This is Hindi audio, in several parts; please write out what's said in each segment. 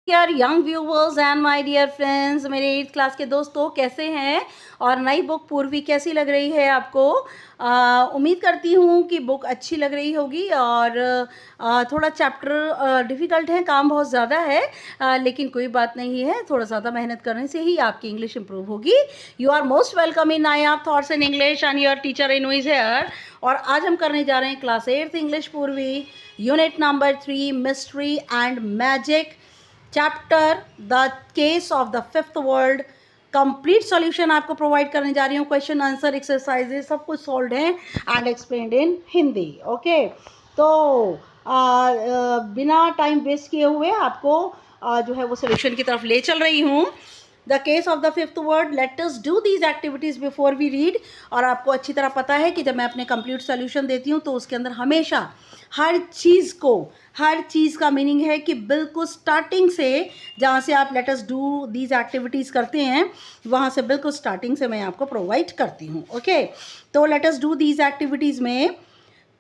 Dear young viewers and my dear friends, मेरे 8th क्लास के दोस्तों कैसे हैं। और नई बुक पूर्वी कैसी लग रही है आपको। उम्मीद करती हूँ कि बुक अच्छी लग रही होगी। और थोड़ा चैप्टर डिफ़िकल्ट है, काम बहुत ज़्यादा है, लेकिन कोई बात नहीं है, थोड़ा ज़्यादा मेहनत करने से ही आपकी इंग्लिश इंप्रूव होगी। You are most welcome in Nayab thoughts in English and your teacher in is here. और आज हम करने जा रहे हैं class 8th English Poorvi, unit number 3 mystery and magic, chapter the case of the fifth world. Complete solution आपको प्रोवाइड करने जा रही हूँ। क्वेश्चन आंसर एक्सरसाइजेज सब कुछ सॉल्व है and explained in Hindi. Okay, तो बिना टाइम वेस्ट किए हुए आपको जो है वो सॉल्यूशन की तरफ ले चल रही हूँ। The case of the fifth word, let us do these activities before we read. और आपको अच्छी तरह पता है कि जब मैं अपने कंप्लीट सोल्यूशन देती हूँ तो उसके अंदर हमेशा हर चीज़ का मीनिंग है कि बिल्कुल स्टार्टिंग से, जहाँ से आप late us do these activities करते हैं, वहाँ से बिल्कुल स्टार्टिंग से मैं आपको प्रोवाइड करती हूँ। ओके, तो let us do these activities में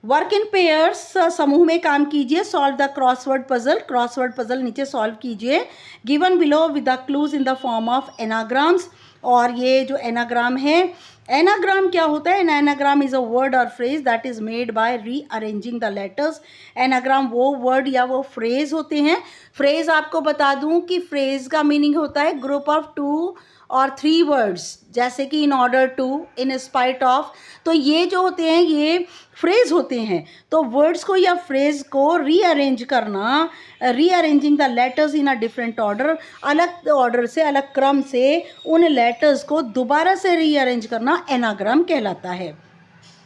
वर्क इन पेयर्स, समूह में काम कीजिए। सॉल्व द क्रॉसवर्ड पजल नीचे सॉल्व कीजिए। Given below with the clues in the form of anagrams. और ये जो एनाग्राम है, एनाग्राम क्या होता है? An anagram is a word और phrase that is made by rearranging the letters. Anagram वो वर्ड या वो फ्रेज होते हैं। फ्रेज आपको बता दूं कि फ्रेज का मीनिंग होता है ग्रुप ऑफ 2 और 3 वर्ड्स, जैसे कि in order to, in spite of. तो ये जो होते हैं ये फ्रेज होते हैं। तो वर्ड्स को या फ्रेज को रीअरेंज करना, rearranging the letters in a different order, अलग ऑर्डर से, अलग क्रम से उन लेटर्स को दोबारा से रीअरेंज करना एनाग्राम कहलाता है।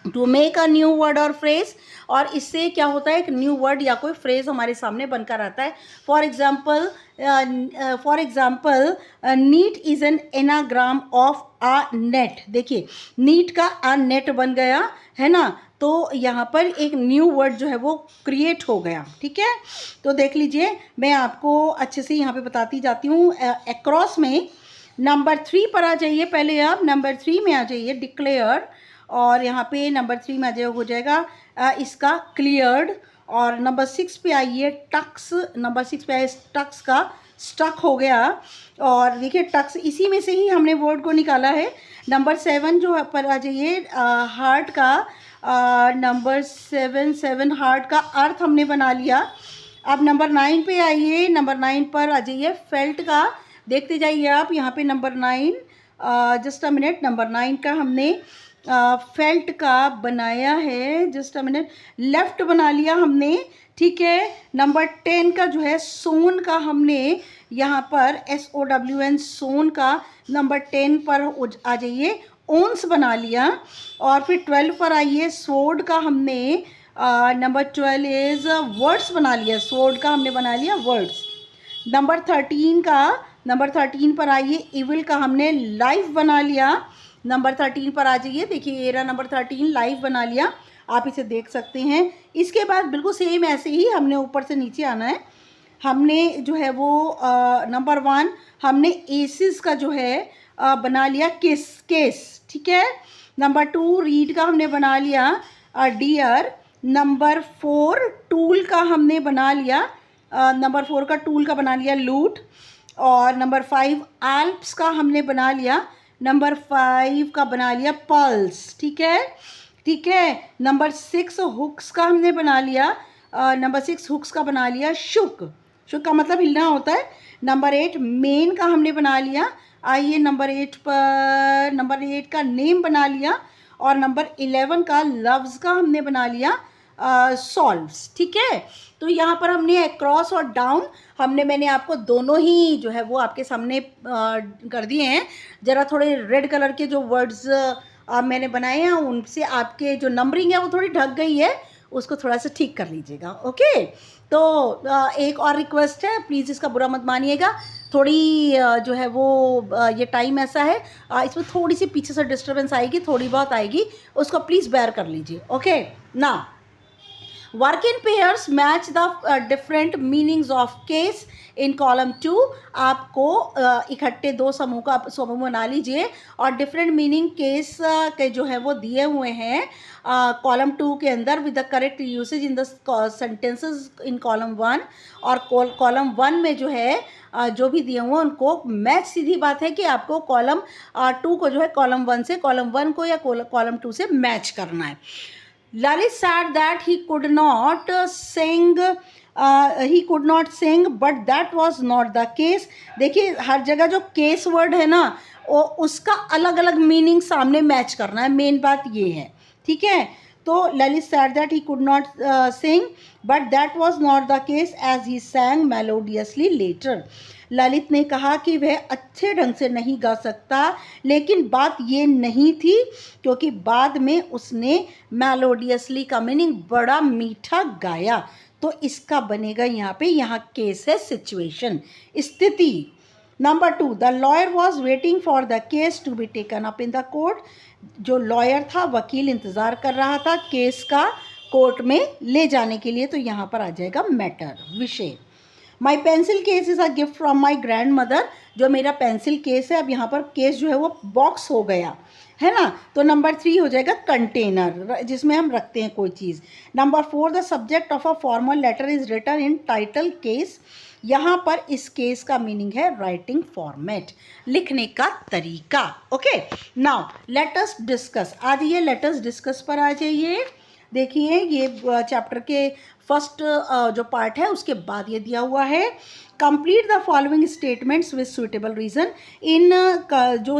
To make a new word और फ्रेज, और इससे क्या होता है, एक न्यू वर्ड या कोई फ्रेज हमारे सामने बनकर आता है। For example neat is an anagram of a net. देखिए, नीट का अ नेट बन गया है ना, तो यहाँ पर एक न्यू वर्ड जो है वो क्रिएट हो गया। ठीक है, तो देख लीजिए, मैं आपको अच्छे से यहाँ पे बताती जाती हूँ। अक्रॉस में नंबर 3 पर आ जाइए। पहले आप नंबर 3 में आ जाइए, डिक्लेयर। और यहाँ पे नंबर 3 में आ जाए हो जाएगा इसका क्लियर्ड। और नंबर 6 पे आइए, टक्स। नंबर 6 पे आइए, टक्स का स्टक हो गया। और देखिए, टक्स इसी में से ही हमने वर्ड को निकाला है। नंबर 7 जो पर आ जाइए, हार्ट का। नंबर 7 हार्ट का अर्थ हमने बना लिया। अब नंबर 9 पे आइए, नंबर 9 पर आ जाइए, फेल्ट का। देखते जाइए आप यहाँ पे number 9, just a minute, number 9 का हमने फेल्ट का बनाया है। जस्ट अ मिनट, लेफ्ट बना लिया हमने। ठीक है, नंबर 10 का जो है सोन का हमने यहाँ पर SOWN सोन का नंबर 10 पर आ जाइए, ओन्स बना लिया। और फिर 12 पर आइए, स्वॉर्ड का हमने नंबर 12 इज वर्ड्स बना लिया। स्वॉर्ड का हमने बना लिया वर्ड्स। नंबर 13 पर आइए, इविल का हमने लाइफ बना लिया। नंबर 13 पर आ जाइए, देखिए ये रहा नंबर 13, लाइफ बना लिया। आप इसे देख सकते हैं। इसके बाद बिल्कुल सेम ऐसे ही हमने ऊपर से नीचे आना है। हमने जो है वो नंबर 1 हमने एसिस का जो है बना लिया केस। ठीक है, नंबर 2 रीड का हमने बना लिया डियर। नंबर 4 टूल का हमने बना लिया, नंबर 4 का टूल का बना लिया लूट। और नंबर 5 एल्प्स का हमने बना लिया, नंबर 5 का बना लिया पल्स। ठीक है, नंबर 6 हुक्स का हमने बना लिया, नंबर 6 हुक्स का बना लिया शुक का मतलब हिलना होता है। नंबर 8 मेन का हमने बना लिया। आइए नंबर 8 पर, नंबर 8 का नेम बना लिया। और नंबर 11 का लव्स का हमने बना लिया सॉल्व्स। ठीक है, तो यहाँ पर हमने क्रॉस और डाउन मैंने आपको दोनों ही जो है वो आपके सामने कर दिए हैं। ज़रा थोड़े रेड कलर के जो वर्ड्स मैंने बनाए हैं उनसे आपके जो नंबरिंग है वो थोड़ी ढक गई है, उसको थोड़ा सा ठीक कर लीजिएगा। ओके, तो एक और रिक्वेस्ट है, प्लीज़ इसका बुरा मत मानिएगा। थोड़ी जो है वो ये टाइम ऐसा है, इसमें थोड़ी सी पीछे से डिस्टर्बेंस आएगी, थोड़ी बहुत आएगी, उसको प्लीज़ बेयर कर लीजिए। ओके ना, work in pairs match the different meanings of case in column 2। आपको इकट्ठे दो समूह का समूह बना लीजिए और डिफरेंट मीनिंग केस के जो है वो दिए हुए हैं कॉलम 2 के अंदर with the correct usage in the sentences in column 1। और कॉलम 1 में जो है जो भी दिए हुए उनको मैच, सीधी बात है कि आपको कॉलम 2 को जो है कॉलम 1 से, कॉलम 1 को या कॉलम 2 से मैच करना है। Lalit said that he could not sing but that was not the case। देखिए हर जगह जो केस वर्ड है ना वो उसका अलग अलग मीनिंग सामने मैच करना है, मेन बात ये है, ठीक है। तो Lalit said that he could not sing but that was not the case as he sang melodiously later। Lalit ने कहा कि वह अच्छे ढंग से नहीं गा सकता, लेकिन बात ये नहीं थी क्योंकि बाद में उसने मेलोडियसली का मीनिंग बड़ा मीठा गाया। तो इसका बनेगा यहाँ पे, यहाँ केस है सिचुएशन, स्थिति। Number 2, the lawyer was waiting for the case to be taken up in the court. जो लॉयर था, वकील इंतज़ार कर रहा था केस का कोर्ट में ले जाने के लिए। तो यहाँ पर आ जाएगा मैटर, विषय। माई pencil case is a gift from my grand mother. जो मेरा पेंसिल केस है, अब यहाँ पर केस जो है वो बॉक्स हो गया है ना। तो नंबर 3 हो जाएगा कंटेनर, जिसमें हम रखते हैं कोई चीज़। Number 4, the subject of a formal letter is written in title case. यहाँ पर इस केस का मीनिंग है राइटिंग फॉर्मेट, लिखने का तरीका। Okay, now let us discuss. आ जाइए, लेट अस डिस्कस पर आ जाइए। देखिए ये चैप्टर के फर्स्ट जो पार्ट है उसके बाद ये दिया हुआ है, complete the following statements with suitable reason. इन जो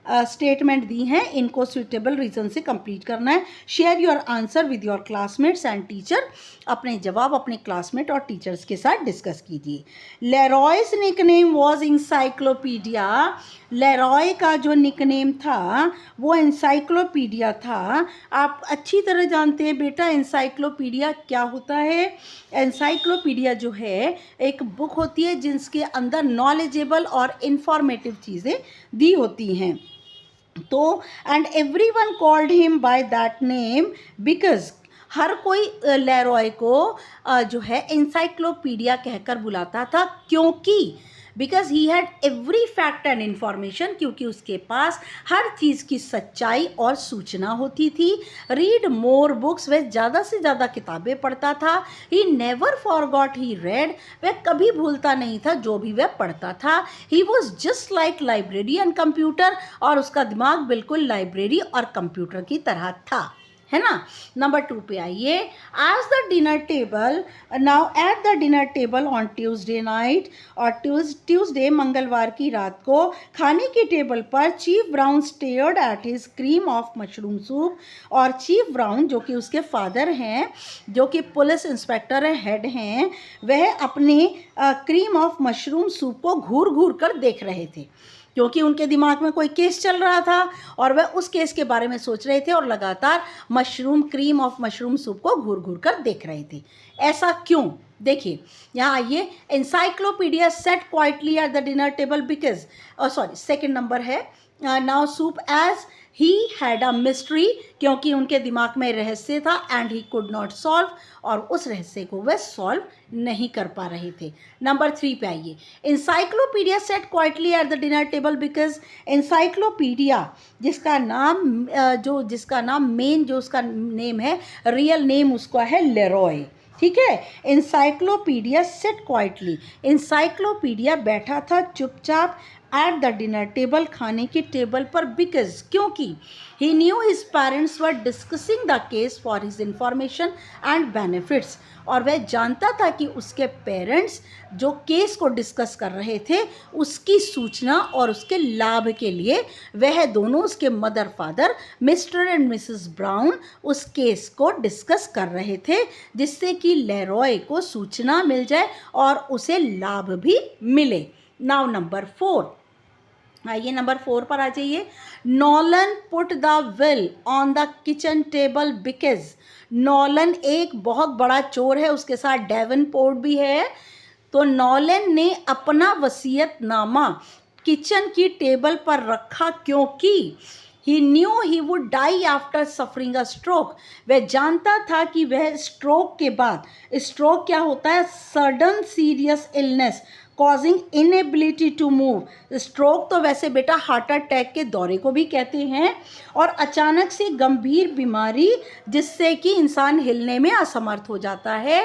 स्टेटमेंट दी हैं इनको सुइटेबल रीज़न से कंप्लीट करना है। Share your answer with your classmates and teacher. अपने जवाब अपने क्लासमेट और टीचर्स के साथ डिस्कस कीजिए। लेरॉयस निकनेम वॉज इंसाइक्लोपीडिया। लेरॉय का जो निकनेम था वो इंसाइक्लोपीडिया था। आप अच्छी तरह जानते हैं बेटा इंसाइक्लोपीडिया क्या होता है। इंसाइक्लोपीडिया जो है एक बुक होती है जिसके अंदर नॉलेजेबल और इंफॉर्मेटिव चीज़ें दी होती हैं। तो and everyone called him by that name because हर कोई लेरॉय को जो है इंसाइक्लोपीडिया कहकर बुलाता था, क्योंकि because he had every fact and information, क्योंकि उसके पास हर चीज़ की सच्चाई और सूचना होती थी। रीड मोर बुक्स, वह ज़्यादा से ज़्यादा किताबें पढ़ता था। He never forgot he red, वह कभी भूलता नहीं था जो भी वह पढ़ता था। He was just like library and computer, और उसका दिमाग बिल्कुल लाइब्रेरी और कंप्यूटर की तरह था, है ना। नंबर 2 पे आइए। As the dinner table, now at the dinner table on Tuesday night, और ट्यूसडे मंगलवार की रात को खाने की टेबल पर chief Brown stared at his cream of mushroom soup. और चीफ ब्राउन जो कि उसके फादर हैं, जो कि पुलिस इंस्पेक्टर हेड हैं, वह अपने क्रीम ऑफ मशरूम सूप को घूर घूर कर देख रहे थे, क्योंकि उनके दिमाग में कोई केस चल रहा था और वह उस केस के बारे में सोच रहे थे और लगातार mushroom cream of mushroom soup को घूर घूर कर देख रहे थे। ऐसा क्यों? देखिए यहाँ आइए। Encyclopedia sat quietly at the dinner table because, second number है, now soup as he had a mystery, क्योंकि उनके दिमाग में रहस्य था, and he could not solve, और उस रहस्य को वह सॉल्व नहीं कर पा रहे थे। नंबर 3 पे आइए। Encyclopedia set quietly at the dinner table because encyclopedia जिसका नाम मेन जो उसका नेम है, रियल नेम उसका है लेरॉय, ठीक है। इंसाइक्लोपीडिया सेट क्वाइटली, इंसाइक्लोपीडिया बैठा था चुपचाप एट द डिनर टेबल, खाने की टेबल पर, बिकॉज क्योंकि he knew his parents were discussing the case for his information and benefits, और वह जानता था कि उसके पेरेंट्स जो केस को डिस्कस कर रहे थे उसकी सूचना और उसके लाभ के लिए वह दोनों, उसके mother father mister and Mrs brown, उस केस को डिस्कस कर रहे थे, जिससे कि लेरॉय को सूचना मिल जाए और उसे लाभ भी मिले। नाउ नंबर 4, आइए नंबर 4 पर आ जाइए। Nolan put the will on the kitchen table because, Nolan एक बहुत बड़ा चोर है, उसके साथ डेवनपोर्ट भी है। तो नॉलन ने अपना वसीयतनामा किचन की टेबल पर रखा, क्योंकि he knew he would die after suffering a stroke, वह जानता था कि वह स्ट्रोक के बाद, स्ट्रोक क्या होता है, sudden serious illness causing inability to move. Stroke तो वैसे बेटा हार्ट अटैक के दौरे को भी कहते हैं, और अचानक से गंभीर बीमारी जिससे कि इंसान हिलने में असमर्थ हो जाता है।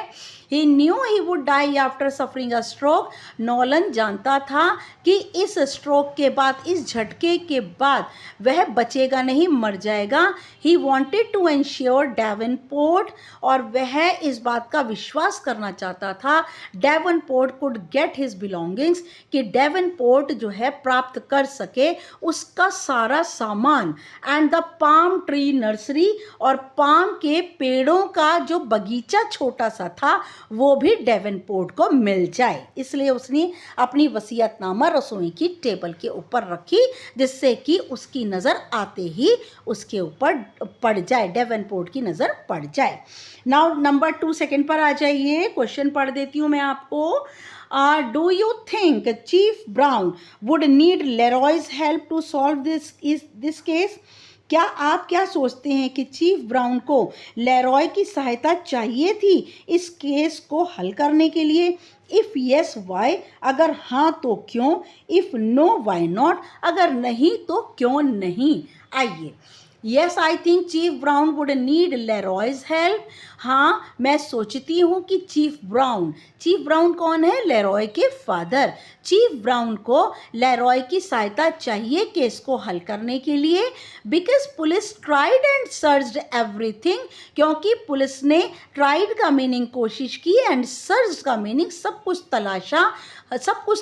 He knew he would die after suffering a stroke, Nolan जानता था कि इस स्ट्रोक के बाद, इस झटके के बाद वह बचेगा नहीं, मर जाएगा। He wanted to ensure Davenport, और वह इस बात का विश्वास करना चाहता था Davenport could get his belongings, कि डेवनपोर्ट जो है प्राप्त कर सके उसका सारा सामान, and the palm tree nursery, और पाम के पेड़ों का जो बगीचा छोटा सा था वो भी डेवनपोर्ट को मिल जाए। इसलिए उसने अपनी वसीयतनामा रसोई की टेबल के ऊपर रखी, जिससे कि उसकी नज़र आते ही उसके ऊपर पड़ जाए, डेवनपोर्ट की नज़र पड़ जाए। नाउ नंबर 2 सेकेंड पर आ जाइए, क्वेश्चन पढ़ देती हूँ मैं आपको। Do you think chief Brown would need Leroy's help to solve this case? क्या आप क्या सोचते हैं कि चीफ ब्राउन को लेरॉय की सहायता चाहिए थी इस केस को हल करने के लिए? इफ़ येस वाई, अगर हाँ तो क्यों? इफ़ नो वाई नॉट, अगर नहीं तो क्यों नहीं? आइए। Yes I think chief Brown would need Leroy's help. हाँ, मैं सोचती हूँ कि चीफ ब्राउन कौन है? लेरॉय के फादर। चीफ ब्राउन को लेरॉय की सहायता चाहिए केस को हल करने के लिए, because police tried and searched everything, क्योंकि पुलिस ने ट्राइड का मीनिंग कोशिश की, एंड सर्च का मीनिंग सब कुछ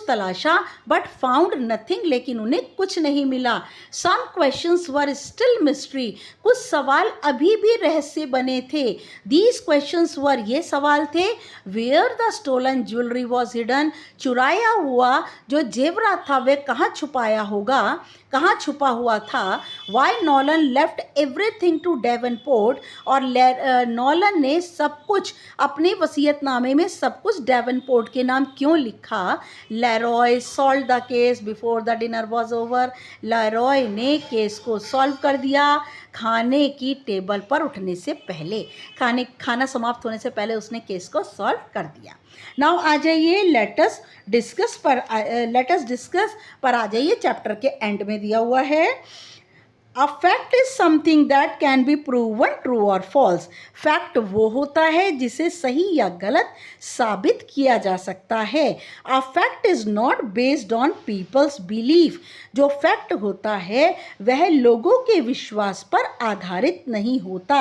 तलाशा, बट फाउंड नथिंग, लेकिन उन्हें कुछ नहीं मिला। Some questions were still mystery, कुछ सवाल अभी भी रहस्य बने थे। दीज क्वेश्चंस वर, ये सवाल थे, where the stolen jewellery was hidden, चुराया हुआ जो जेवरात था वह कहाँ छुपा हुआ था। Why Nolan left everything to Davenport, और नॉलन ने सब कुछ अपने वसीयतनामे में सब कुछ डेवनपोर्ट के नाम क्यों लिखा? Leroy solve the case before the dinner was over, Leroy ने केस को सॉल्व कर दिया खाने की टेबल पर उठने से पहले, खाना समाप्त होने से पहले उसने केस को सॉल्व कर दिया। नाउ आ जाइए लेटस डिस्कस पर आ जाइए, चैप्टर के एंड में दिया हुआ है। A fact is something that can be proven true or false. Fact वो होता है जिसे सही या गलत साबित किया जा सकता है। A fact is not based on people's belief. जो फैक्ट होता है वह लोगों के विश्वास पर आधारित नहीं होता।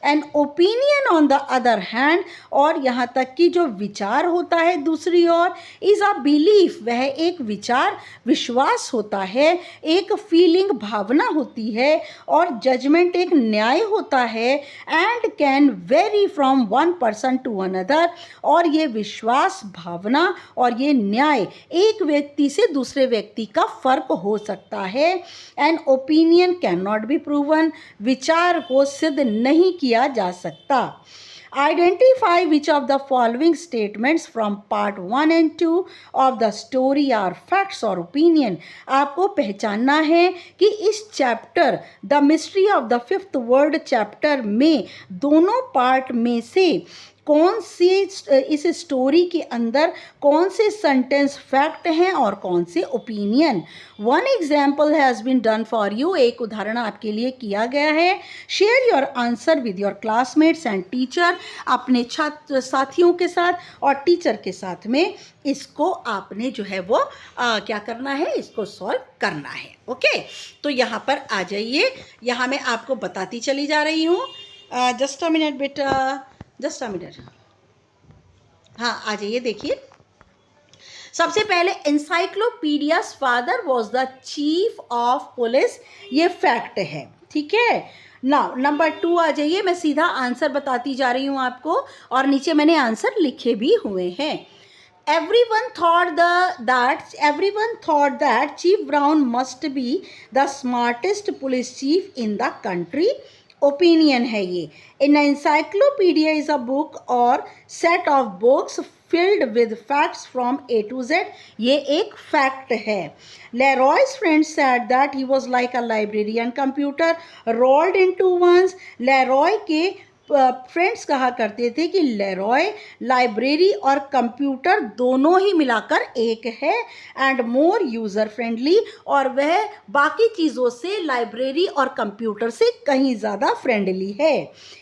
An opinion on the other hand, और यहाँ तक कि जो विचार होता है दूसरी ओर, is a belief, वह एक विचार विश्वास होता है, एक फीलिंग भावना होती है, और जजमेंट एक न्याय होता है, and can vary from one person to another, और ये विश्वास, भावना और ये न्याय एक व्यक्ति से दूसरे व्यक्ति का फर्क हो सकता है। An opinion can not be proven, विचार को सिद्ध नहीं किया जा सकता। Identify which of the following statements from part 1 and 2 of the story are facts or opinion. आपको पहचानना है कि इस chapter the mystery of the fifth word chapter में दोनों पार्ट में से कौन सी इस स्टोरी के अंदर कौन से सेंटेंस फैक्ट हैं और कौन से opinion. One example has been done for you, एक उदाहरण आपके लिए किया गया है। Share your answer with your classmates and teacher, अपने छात्र साथियों के साथ और टीचर के साथ में इसको आपने जो है वो क्या करना है, इसको सॉल्व करना है। ओके, तो यहाँ पर आ जाइए, यहाँ मैं आपको बताती चली जा रही हूँ। जस्ट अ मिनट बेटा, जस्ट अ मिनट। हाँ, आ जाइए, देखिए। सबसे पहले encyclopaedias father was the chief of police, ये फैक्ट है, ठीक है। नाउ नंबर 2 आ जाइए, मैं सीधा आंसर बताती जा रही हूँ आपको, और नीचे मैंने आंसर लिखे भी हुए हैं। Everyone thought that Chief Brown must be the smartest police chief in the country. Opinion है ये। An encyclopedia is a book or set of books filled with facts from A to Z. ये एक fact है. Leroy's friends said that he was like a library and computer rolled into ones. Leroy के फ्रेंड्स कहा करते थे कि लेरॉय लाइब्रेरी और कंप्यूटर दोनों ही मिलाकर एक है एंड मोर यूज़र फ्रेंडली, और वह बाकी चीज़ों से लाइब्रेरी और कंप्यूटर से कहीं ज़्यादा फ्रेंडली है.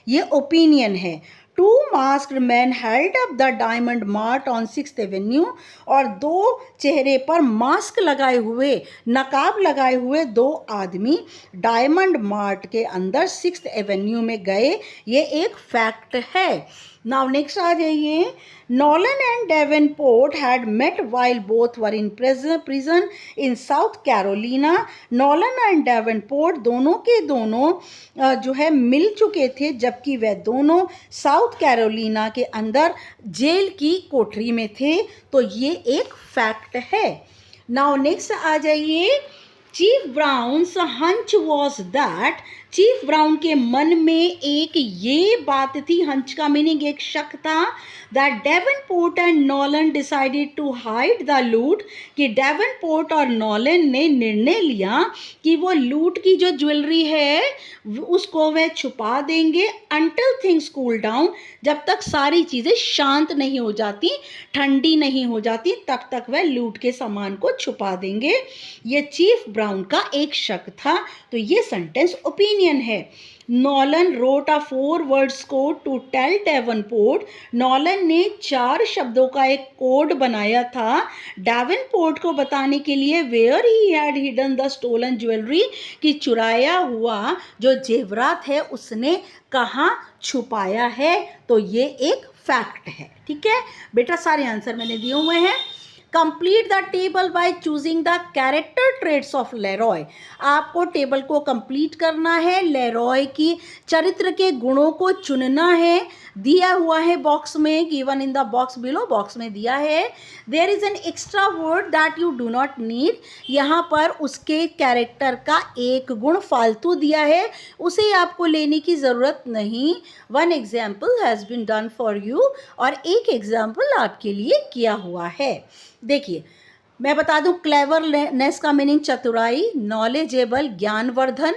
ये ओपिनियन है. Two masked man held up the diamond mart on 6th avenue, और दो चेहरे पर मास्क लगाए हुए, नकाब लगाए हुए दो आदमी डायमंड मार्ट के अंदर 6th एवेन्यू में गए. ये एक फैक्ट है. नाउ नेक्स्ट आ जाइए. Nolan and Davenport had met while both were in prison in South Carolina. Nolan and Davenport दोनों के दोनों जो है मिल चुके थे जबकि वह दोनों साउथ कैरोलिना के अंदर जेल की कोठरी में थे. तो ये एक फैक्ट है. नाउ नेक्स्ट आ जाइए. Chief Brown's hunch was that. Chief Brown के मन में एक ये बात थी, हंच का मीनिंग एक शक था, that Davenport and Nolan decided to hide the loot, कि डेवनपोर्ट और नॉलन ने निर्णय लिया कि वो लूट की जो ज्वेलरी है उसको वह छुपा देंगे अंटिल थिंग्स कूल डाउन, जब तक सारी चीज़ें शांत नहीं हो जाती, ठंडी नहीं हो जाती, तब तक वह लूट के सामान को छुपा देंगे. ये चीफ ब्राउन का एक शक था. तो ये सेंटेंस ओपिनियन है. Nolan wrote a 4 words code to tell Davenport. Nolan ने 4 शब्दों का एक कोड बनाया था डेवनपोर्ट को बताने के लिए where he had hidden the stolen jewellery, कि चुराया हुआ जो जेवरात है उसने कहाँ छुपाया है. तो ये एक फैक्ट है. ठीक है बेटा, सारे आंसर मैंने दिए हुए हैं. Complete the table by choosing the character traits of Leroy. आपको टेबल को कंप्लीट करना है, लेरॉय की चरित्र के गुणों को चुनना है. दिया हुआ है बॉक्स में, given in the box below, box में दिया है. There is an extra word that you do not need. यहाँ पर उसके कैरेक्टर का एक गुण फालतू दिया है, उसे आपको लेने की ज़रूरत नहीं. 1 example has been done for you, और एक एग्जाम्पल आपके लिए किया हुआ है. देखिए मैं बता दूं, क्लेवरनेस का मीनिंग चतुराई, नॉलेजेबल ज्ञानवर्धन,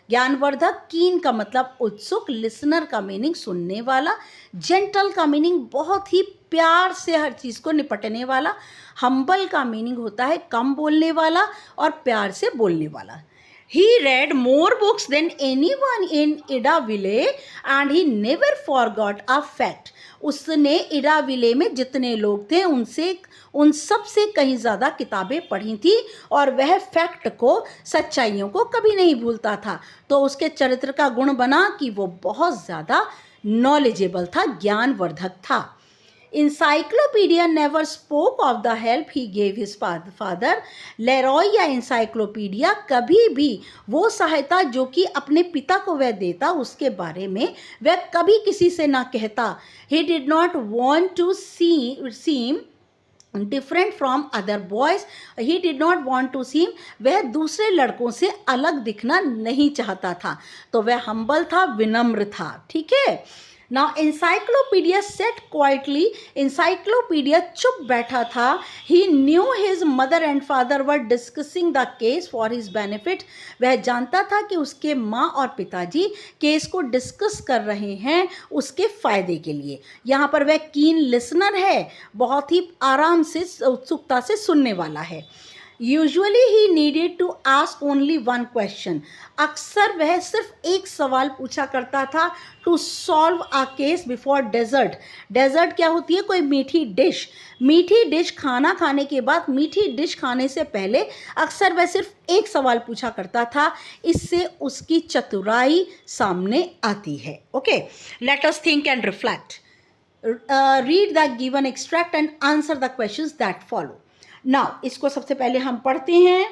ज्ञानवर्धक, कीन का मतलब उत्सुक, लिसनर का मीनिंग सुनने वाला, जेंटल का मीनिंग बहुत ही प्यार से हर चीज़ को निपटने वाला, हम्बल का मीनिंग होता है कम बोलने वाला और प्यार से बोलने वाला. He read more books than anyone in Idaville and he never forgot a fact. उसने इडाविले में जितने लोग थे उन सब से कहीं ज़्यादा किताबें पढ़ी थी और वह फैक्ट को, सच्चाइयों को कभी नहीं भूलता था. तो उसके चरित्र का गुण बना कि वो बहुत ज़्यादा नॉलेजेबल था, ज्ञानवर्धक था. Encyclopedia never spoke of the help he gave his father. Leroy या इंसाइक्लोपीडिया कभी भी वो सहायता जो कि अपने पिता को वह देता उसके बारे में वह कभी किसी से ना कहता. He did not want to seem different from other boys. He did not want to seem, वह दूसरे लड़कों से अलग दिखना नहीं चाहता था. तो वह हम्बल था, विनम्र था. ठीक है. Now encyclopedia sat quietly. encyclopedia चुप बैठा था. He knew his mother and father were discussing the case for his benefit. वह जानता था कि उसके माँ और पिताजी केस को डिस्कस कर रहे हैं उसके फ़ायदे के लिए. यहाँ पर वह कीन लिसनर है, बहुत ही आराम से, उत्सुकता से सुनने वाला है. Usually he needed to ask only 1 question. अक्सर वह सिर्फ एक सवाल पूछा करता था. To solve a case before dessert. Dessert क्या होती है? कोई मीठी डिश. मीठी डिश, खाना खाने के बाद मीठी डिश खाने से पहले अक्सर वह सिर्फ एक सवाल पूछा करता था. इससे उसकी चतुराई सामने आती है. Okay, let us think and reflect. Read the given extract and answer the questions that follow. Now इसको सबसे पहले हम पढ़ते हैं.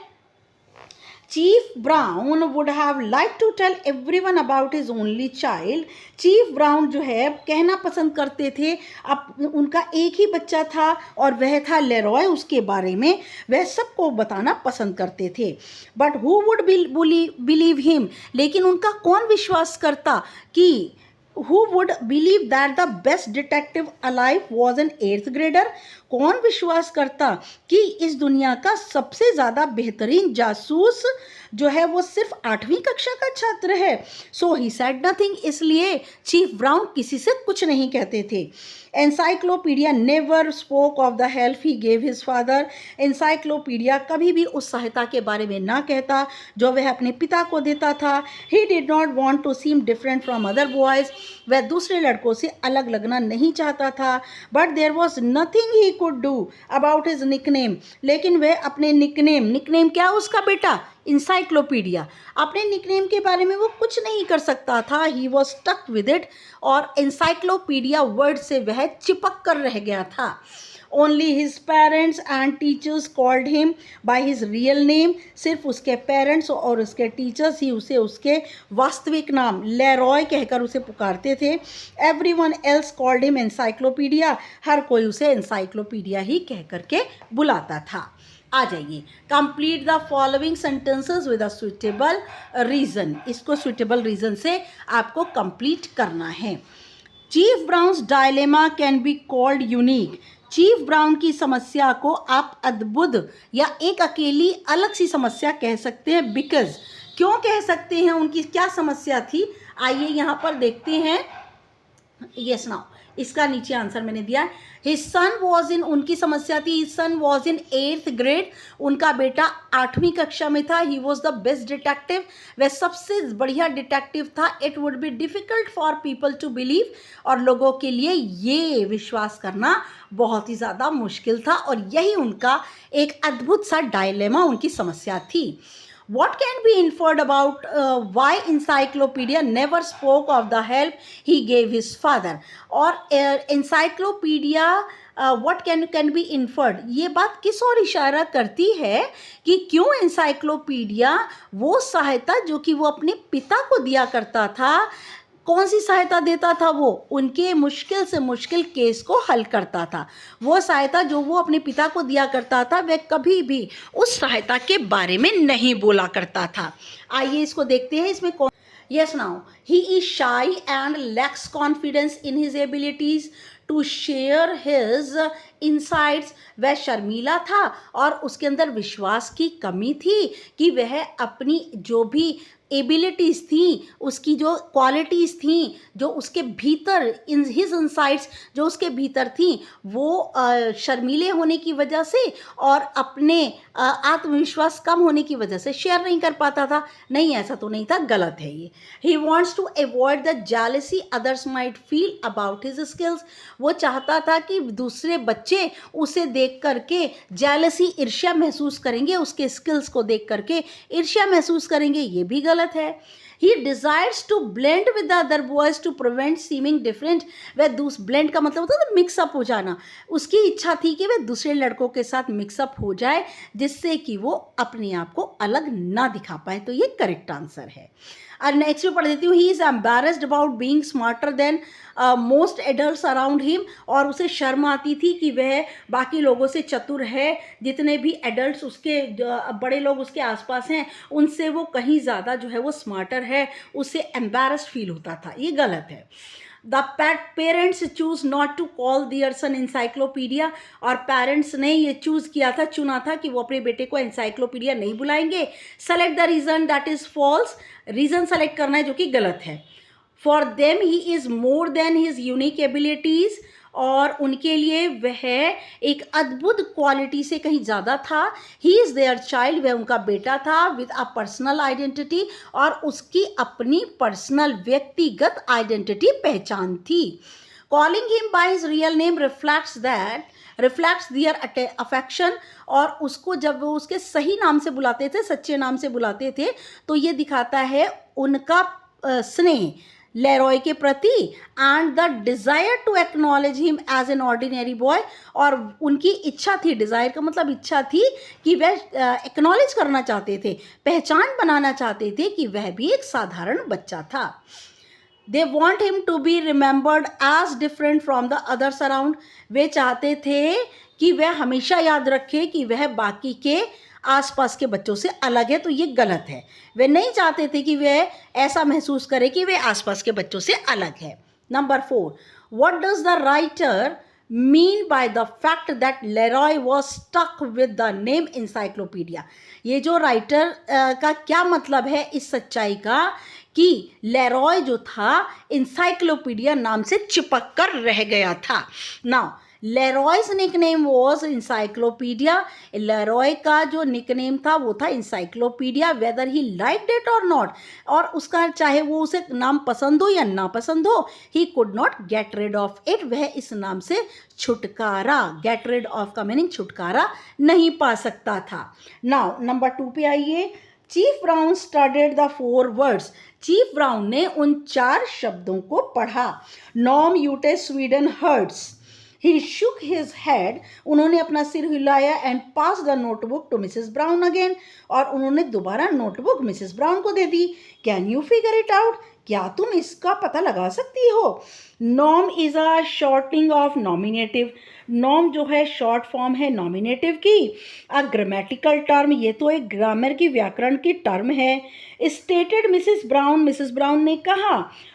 Chief Brown would have like to tell everyone about his only child. Chief Brown जो है कहना पसंद करते थे, अब उनका एक ही बच्चा था और वह था लेरॉय, उसके बारे में वह सबको बताना पसंद करते थे. But who would believe him, लेकिन उनका कौन विश्वास करता कि who would believe that the best detective alive was an 8th grader? कौन विश्वास करता कि इस दुनिया का सबसे ज़्यादा बेहतरीन जासूस जो है वो सिर्फ 8वीं कक्षा का छात्र है? सो ही सेड नथिंग, इसलिए चीफ ब्राउन किसी से कुछ नहीं कहते थे. Encyclopedia never spoke of the help he gave his father. Encyclopedia कभी भी उस सहायता के बारे में ना कहता जो वह अपने पिता को देता था. He did not want to seem different from other boys, वह दूसरे लड़कों से अलग लगना नहीं चाहता था. But there was nothing he could do about his nickname, लेकिन वह अपने निकनेम क्या उसका बेटा इंसाइक्लोपीडिया, अपने निकनेम के बारे में वो कुछ नहीं कर सकता था. He was stuck with it, और इंसाइक्लोपीडिया वर्ड से वह चिपक कर रह गया था. Only his parents and teachers called him by his real name, सिर्फ उसके पेरेंट्स और उसके टीचर्स ही उसे उसके वास्तविक नाम लेरॉय कहकर उसे पुकारते थे. Everyone else called him encyclopedia, हर कोई उसे एनसाइक्लोपीडिया ही कह करके बुलाता था. आ जाइए, complete the following sentences with a suitable reason. इसको सुइटेबल रीज़न से आपको कंप्लीट करना है. Chief Brown's dilemma can be called unique. Chief Brown की समस्या को आप अद्भुत या एक अकेली अलग सी समस्या कह सकते हैं. बिकॉज, क्यों कह सकते हैं, उनकी क्या समस्या थी, आइए यहाँ पर देखते हैं. यस नाउ, इसका नीचे आंसर मैंने दिया. हिज सन वॉज इन, उनकी समस्या थी his son was in 8th grade, उनका बेटा 8वीं कक्षा में था. He was the best detective, वह सबसे बढ़िया डिटेक्टिव था. It would be difficult for people to believe, और लोगों के लिए ये विश्वास करना बहुत ही ज़्यादा मुश्किल था, और यही उनका एक अद्भुत सा डायलेमा, उनकी समस्या थी. What can be inferred about why encyclopedia never spoke of the help he gave his father? और encyclopedia what can be inferred, ये बात किस ओर इशारा करती है कि क्यों encyclopedia वो सहायता जो कि वो अपने पिता को दिया करता था, कौन सी सहायता देता था, वो उनके मुश्किल से मुश्किल केस को हल करता था. वो सहायता जो वो अपने पिता को दिया करता था, वह कभी भी उस सहायता के बारे में नहीं बोला करता था. आइए इसको देखते हैं. इसमें कौन, yes now, he is shy and lacks confidence in his abilities to share his insights. वह शर्मीला था और उसके अंदर विश्वास की कमी थी कि वह अपनी जो भी एबिलिटीज़ थी, उसकी जो क्वालिटीज़ थी, जो उसके भीतर इन हिज इनसाइट्स जो उसके भीतर थी, वो शर्मीले होने की वजह से और अपने आत्मविश्वास कम होने की वजह से शेयर नहीं कर पाता था. नहीं, ऐसा तो नहीं था, गलत है ये. He wants to avoid the jealousy others might feel about his skills. वो चाहता था कि दूसरे बच्चे उसे देख करके जेलसी, ईर्ष्या महसूस करेंगे, उसके स्किल्स को देख करके ईर्ष्या महसूस करेंगे. ये भी गलत है. He desires to blend with the other boys to prevent seeming different. वह blend का मतलब होता है मिक्सअप हो जाना. उसकी इच्छा थी कि वह दूसरे लड़कों के साथ मिक्सअप हो जाए, जिससे कि वो अपने आप को अलग ना दिखा पाए. तो ये करेक्ट आंसर है. और नेक्स्ट में पढ़ देती हूँ. He is embarrassed about being smarter than most adults around him. और उसे शर्म आती थी कि वह बाकी लोगों से चतुर है. जितने भी एडल्ट्स उसके बड़े लोग उसके आसपास हैं, उनसे वो कहीं ज़्यादा जो है वो स्मार्टर है. उससे एम्बेरस्ड फील होता था. ये गलत है. The parents choose not to call their son encyclopedia. और पेरेंट्स ने ये चूज़ किया था, चुना था कि वो अपने बेटे को इंसाइक्लोपीडिया नहीं बुलाएंगे. Select the reason that is false. Reason select करना है जो कि गलत है. For them he is more than his unique abilities. और उनके लिए वह एक अद्भुत क्वालिटी से कहीं ज़्यादा था. ही इज़ देयर चाइल्ड, वह उनका बेटा था. विद अ पर्सनल आइडेंटिटी, और उसकी अपनी पर्सनल व्यक्तिगत आइडेंटिटी, पहचान थी. Calling him by his real name reflects their affection. और उसको जब वो उसके सही नाम से बुलाते थे, सच्चे नाम से बुलाते थे, तो ये दिखाता है उनका स्नेह लेरॉय के प्रति. And the desire to acknowledge him as an ordinary boy. और उनकी इच्छा थी, डिज़ायर का मतलब इच्छा थी कि वह एक्नॉलेज करना चाहते थे, पहचान बनाना चाहते थे कि वह भी एक साधारण बच्चा था. They want him to be remembered as different from the others around. वे चाहते थे कि वह हमेशा याद रखे कि वह बाकी के आसपास के बच्चों से अलग है, तो ये गलत है। वे नहीं चाहते थे कि वे ऐसा महसूस करें कि वे आसपास के बच्चों से अलग है। Number 4, what does the writer mean by the fact that Leroy was stuck with the name encyclopedia. ये जो राइटर का क्या मतलब है इस सच्चाई का कि लेरॉय जो था इंसाइक्लोपीडिया नाम से चिपक कर रह गया था। Now Leroy's nickname was encyclopedia. Leroy का जो निकनेम था वो था encyclopedia, whether he liked it or not, और उसका चाहे वो उसे नाम पसंद हो या ना पसंद हो, he could not get rid of it, वह इस नाम से छुटकारा, गेट रिड ऑफ का मीनिंग छुटकारा नहीं पा सकता था। नाउ नंबर 2 पे आइए। Chief Brown studied the 4 words. Chief Brown ने उन 4 शब्दों को पढ़ा। Nom Utes Sweden hurts. He shook his head, उन्होंने अपना सिर हिलाया and passed the notebook to Mrs. Brown again, और उन्होंने दोबारा नोटबुक मिसेस ब्राउन को दे दी। Can you figure it out? क्या तुम इसका पता लगा सकती हो? Nom is a shorting of nominative. Nom जो है शॉर्ट फॉर्म है नॉमिनेटिव की। अ ग्रामेटिकल टर्म, ये तो एक ग्रामर की व्याकरण की टर्म है। स्टेटेड मिसेस ब्राउन ने कहा,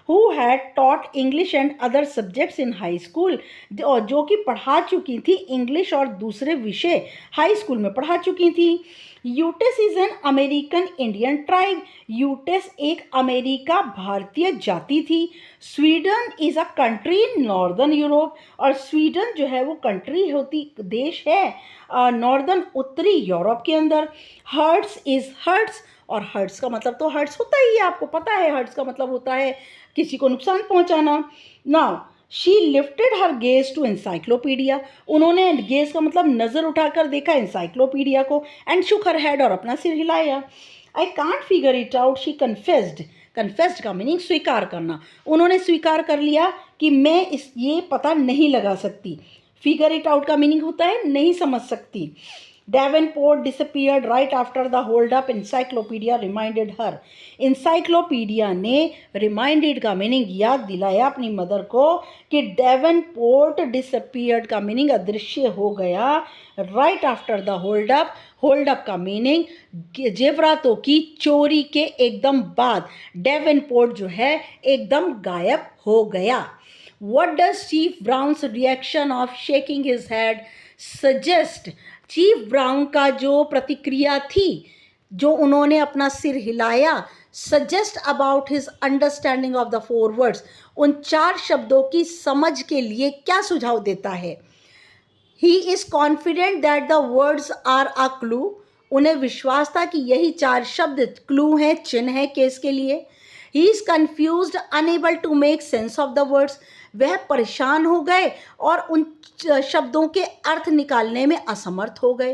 who had taught English and other subjects in high school, जो कि पढ़ा चुकी थी इंग्लिश और दूसरे विषय हाई स्कूल में पढ़ा चुकी थी। Utes is an American Indian tribe. Utes एक अमेरिका भारतीय जाति थी। Sweden is a country in northern Europe, और स्वीडन जो है वो कंट्री होती देश है नॉर्दर्न उत्तरी यूरोप के अंदर। हर्ट्स इज हर्ट्स, और हर्ट्स का मतलब तो हर्ट्स होता ही है, आपको पता है हर्ट्स का मतलब होता है किसी को नुकसान पहुंचाना। Now she lifted her gaze to encyclopedia, उन्होंने गेज का मतलब नज़र उठाकर देखा इंसाइक्लोपीडिया को, एंड शुक हर हेड, और अपना सिर हिलाया। I can't figure it out, she confessed. Confessed का मीनिंग स्वीकार करना, उन्होंने स्वीकार कर लिया कि मैं ये पता नहीं लगा सकती। फिगर इट आउट का मीनिंग होता है नहीं समझ सकती। Davenport disappeared right after the hold-up, encyclopedia reminded her. Encyclopedia ने reminded का मीनिंग याद दिलाया अपनी मदर को कि Davenport disappeared का मीनिंग अदृश्य हो गया right after the hold-up. hold-up का मीनिंग जेवरातों की चोरी के एकदम बाद Davenport जो है एकदम गायब हो गया। What does Chief Brown's reaction of shaking his head suggest? Chief brown का जो प्रतिक्रिया थी, जो उन्होंने अपना सिर हिलाया, suggest about his understanding of the 4 words, उन 4 शब्दों की समझ के लिए क्या सुझाव देता है? He is confident that the words are a clue, उन्हें विश्वास था कि यही 4 शब्द क्लू हैं, चिन्ह है केस के लिए। He is confused, unable to make sense of the words, वह परेशान हो गए और उन शब्दों के अर्थ निकालने में असमर्थ हो गए।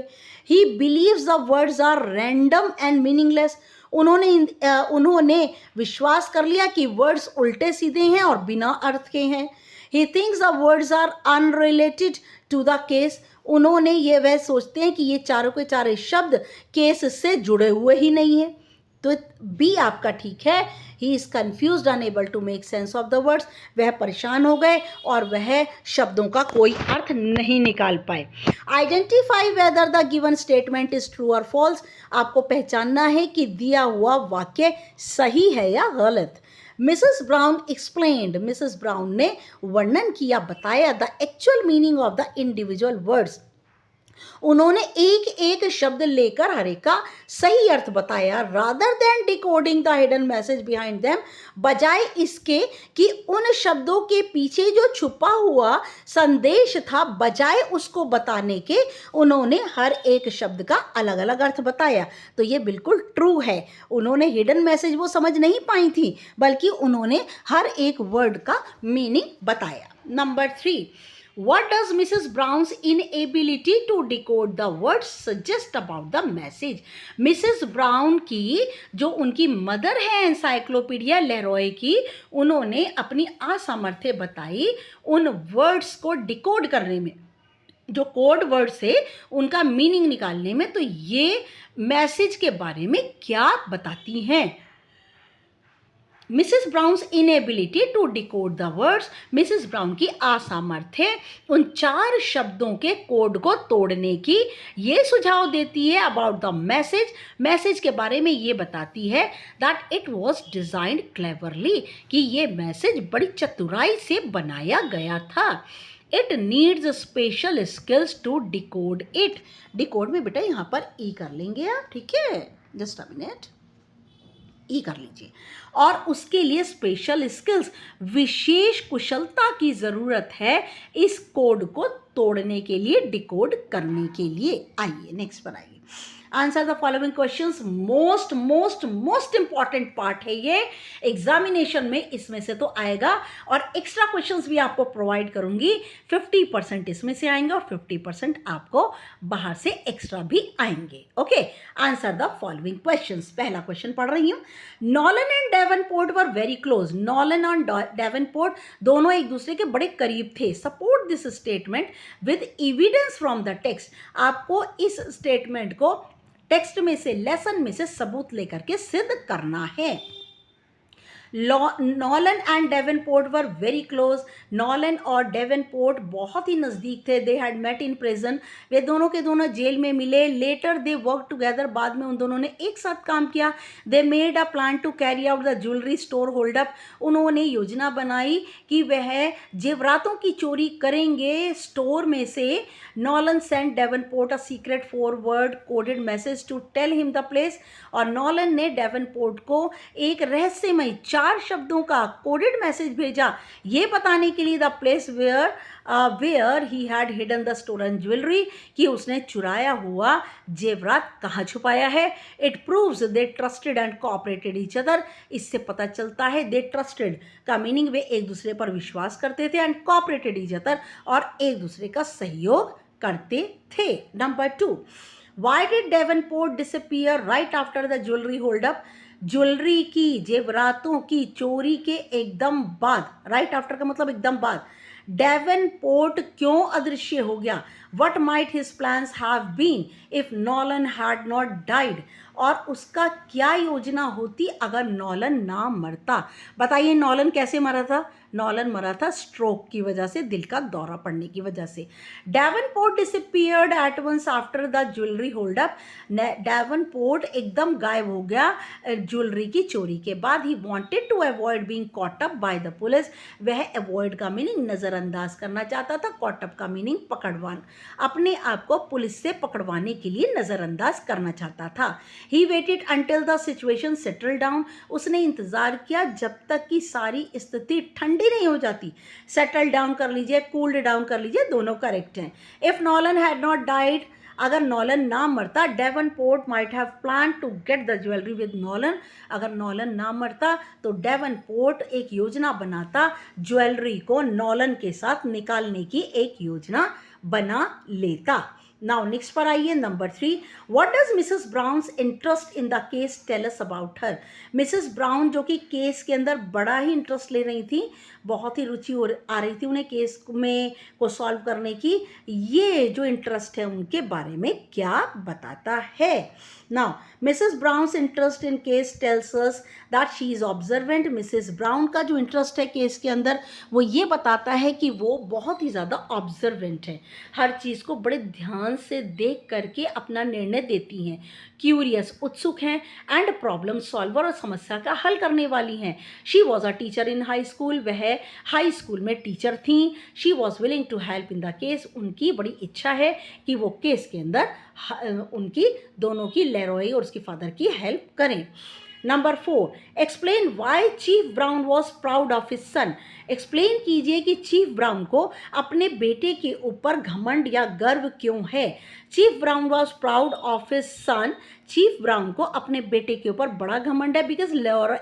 He believes the words are random and meaningless, उन्होंने विश्वास कर लिया कि वर्ड्स उल्टे सीधे हैं और बिना अर्थ के हैं। He thinks the words are unrelated to the case, उन्होंने ये वह सोचते हैं कि ये चारों के चारों शब्द केस से जुड़े हुए ही नहीं हैं। तो बी आपका ठीक है। He is confused, unable to make sense of the words, वह परेशान हो गए और वह शब्दों का कोई अर्थ नहीं निकाल पाए। Identify whether the given statement is true or false, आपको पहचानना है कि दिया हुआ वाक्य सही है या गलत। Mrs brown explained, Mrs Brown ने वर्णन किया, बताया the actual meaning of the individual words, उन्होंने एक एक शब्द लेकर हर एक का सही अर्थ बताया। Rather than decoding the hidden message behind them, बजाय इसके कि उन शब्दों के पीछे जो छुपा हुआ संदेश था, बजाय उसको बताने के उन्होंने हर एक शब्द का अलग अलग अर्थ बताया। तो ये बिल्कुल ट्रू है, उन्होंने हिडन मैसेज वो समझ नहीं पाई थी, बल्कि उन्होंने हर एक वर्ड का मीनिंग बताया। Number 3, What does Mrs. Brown's inability to decode the words suggest about the message? Mrs. Brown की जो उनकी मदर है एनसाइक्लोपीडिया लेरॉय की, उन्होंने अपनी असमर्थ्य बताई उन वर्ड्स को डिकोड करने में, जो कोड वर्ड्स है उनका मीनिंग निकालने में। तो ये मैसेज के बारे में क्या बताती हैं? Mrs Brown's inability to decode the words, Mrs Brown की असामर्थ्य उन 4 शब्दों के कोड को तोड़ने की ये सुझाव देती है अबाउट द मैसेज, मैसेज के बारे में ये बताती है that it was designed cleverly, कि ये मैसेज बड़ी चतुराई से बनाया गया था। It needs special skills to decode it, decode में बेटा यहाँ पर ई कर लेंगे आप, ठीक है, जस्ट अ मिनट, ई कर लीजिए। और उसके लिए स्पेशल स्किल्स, विशेष कुशलता की ज़रूरत है इस कोड को तोड़ने के लिए, डिकोड करने के लिए। आइए नेक्स्ट पर आइए। Answer the following questions, most most most important part है ये एग्जामिनेशन में, इसमें से तो आएगा और एक्स्ट्रा क्वेश्चंस भी आपको प्रोवाइड करूंगी। 50% इसमें से आएंगे और 50% आपको बाहर से एक्स्ट्रा भी आएंगे। Okay, answer the following questions. पहला क्वेश्चन पढ़ रही हूँ। Nolan and Davenport were very close, Nolan और डेवनपोर्ट दोनों एक दूसरे के बड़े करीब थे। Support this statement with evidence from the text, आपको इस स्टेटमेंट को टेक्स्ट में से, लेसन में से सबूत लेकर के सिद्ध करना है। Nolan and Davenport were very close, Nolan और डेवनपोर्ट बहुत ही नज़दीक थे। They had met in prison, वे दोनों के दोनों जेल में मिले। लेटर दे वर्क टुगेदर, बाद में उन दोनों ने एक साथ काम किया। They made a plan to carry out the jewellery store hold up, उन्होंने योजना बनाई कि वह जेवरातों की चोरी करेंगे स्टोर में से। Nolan sent Davenport a secret 4-word coded message to tell him the place, और नॉलन ने डेवनपोर्ट को एक रहस्यमय 4 शब्दों का कोडेड मैसेज भेजा ये बताने के लिए the place where he had hidden the stolen jewellery, कि उसने चुराया हुआ जेवरात कहाँ छुपाया है। It proves they trusted and cooperated each other, इससे पता चलता है दे ट्रस्टेड का मीनिंग वे एक दूसरे पर विश्वास करते थे, एंड कोऑपरेटेड ईच अदर और एक दूसरे का सहयोग करते थे। Number 2, why did Davenport disappear right after the jewellery hold up, jewellery की, जेवरातों की चोरी के एकदम बाद, राइट आफ्टर का मतलब एकदम बाद, डेवनपोर्ट क्यों अदृश्य हो गया। What might his plans have been if Nolan had not died, और उसका क्या योजना होती अगर नॉलन ना मरता। बताइए नॉलन कैसे मरा था, नॉलन मरा था स्ट्रोक की वजह से, दिल का दौरा पड़ने की वजह से। Davenport disappeared at once after the jewellery hold up, Davenport एकदम गायब हो गया ज्वेलरी की चोरी के बाद। He wanted to avoid being caught up by the police, वह अवॉइड का मीनिंग नज़रअंदाज करना चाहता था, कॉट अप का मीनिंग पकड़वाना, अपने आप को पुलिस से पकड़वाने के लिए नज़रअंदाज करना चाहता था। He waited until the situation settle down, उसने इंतज़ार किया जब तक कि सारी स्थिति ठंडी नहीं हो जाती। सेटल डाउन कर लीजिए, कूल्ड डाउन कर लीजिए, दोनों करेक्ट हैं। If Nolan had not died, अगर नॉलन ना मरता, Davenport might have plan to get the jewellery with Nolan, अगर नॉलन ना मरता तो डेवनपोर्ट एक योजना बनाता, ज्वेलरी को नॉलन के साथ निकालने की एक योजना बना लेता। नाउ नेक्स्ट पर आइए, number 3, what does Mrs Brown's interest in the case tell us about her. Mrs Brown जो कि केस के अंदर बड़ा ही इंटरेस्ट ले रही थी, बहुत ही रुचि आ रही थी उन्हें केस में को सॉल्व करने की, ये जो इंटरेस्ट है उनके बारे में क्या बताता है। Now Mrs Brown's interest in case tells us that she is observant, Mrs Brown का जो इंटरेस्ट है केस के अंदर वो ये बताता है कि वो बहुत ही ज़्यादा ऑब्जर्वेंट है, हर चीज़ को बड़े ध्यान से देख करके अपना निर्णय देती हैं, क्यूरियस उत्सुक हैं, एंड प्रॉब्लम सॉल्वर और समस्या का हल करने वाली हैं। She was a teacher in high school, वह हाई स्कूल में टीचर थी। She was willing to help in the case, उनकी बड़ी इच्छा है कि वो केस के अंदर उनकी दोनों की, लेरॉय और उसके फादर की हेल्प करें। Number 4, explain why chief brown was proud of his son, explain कीजिए कि चीफ ब्राउन को अपने बेटे के ऊपर घमंड या गर्व क्यों है। Chief brown was proud of his son, chief brown को अपने बेटे के ऊपर बड़ा घमंड है because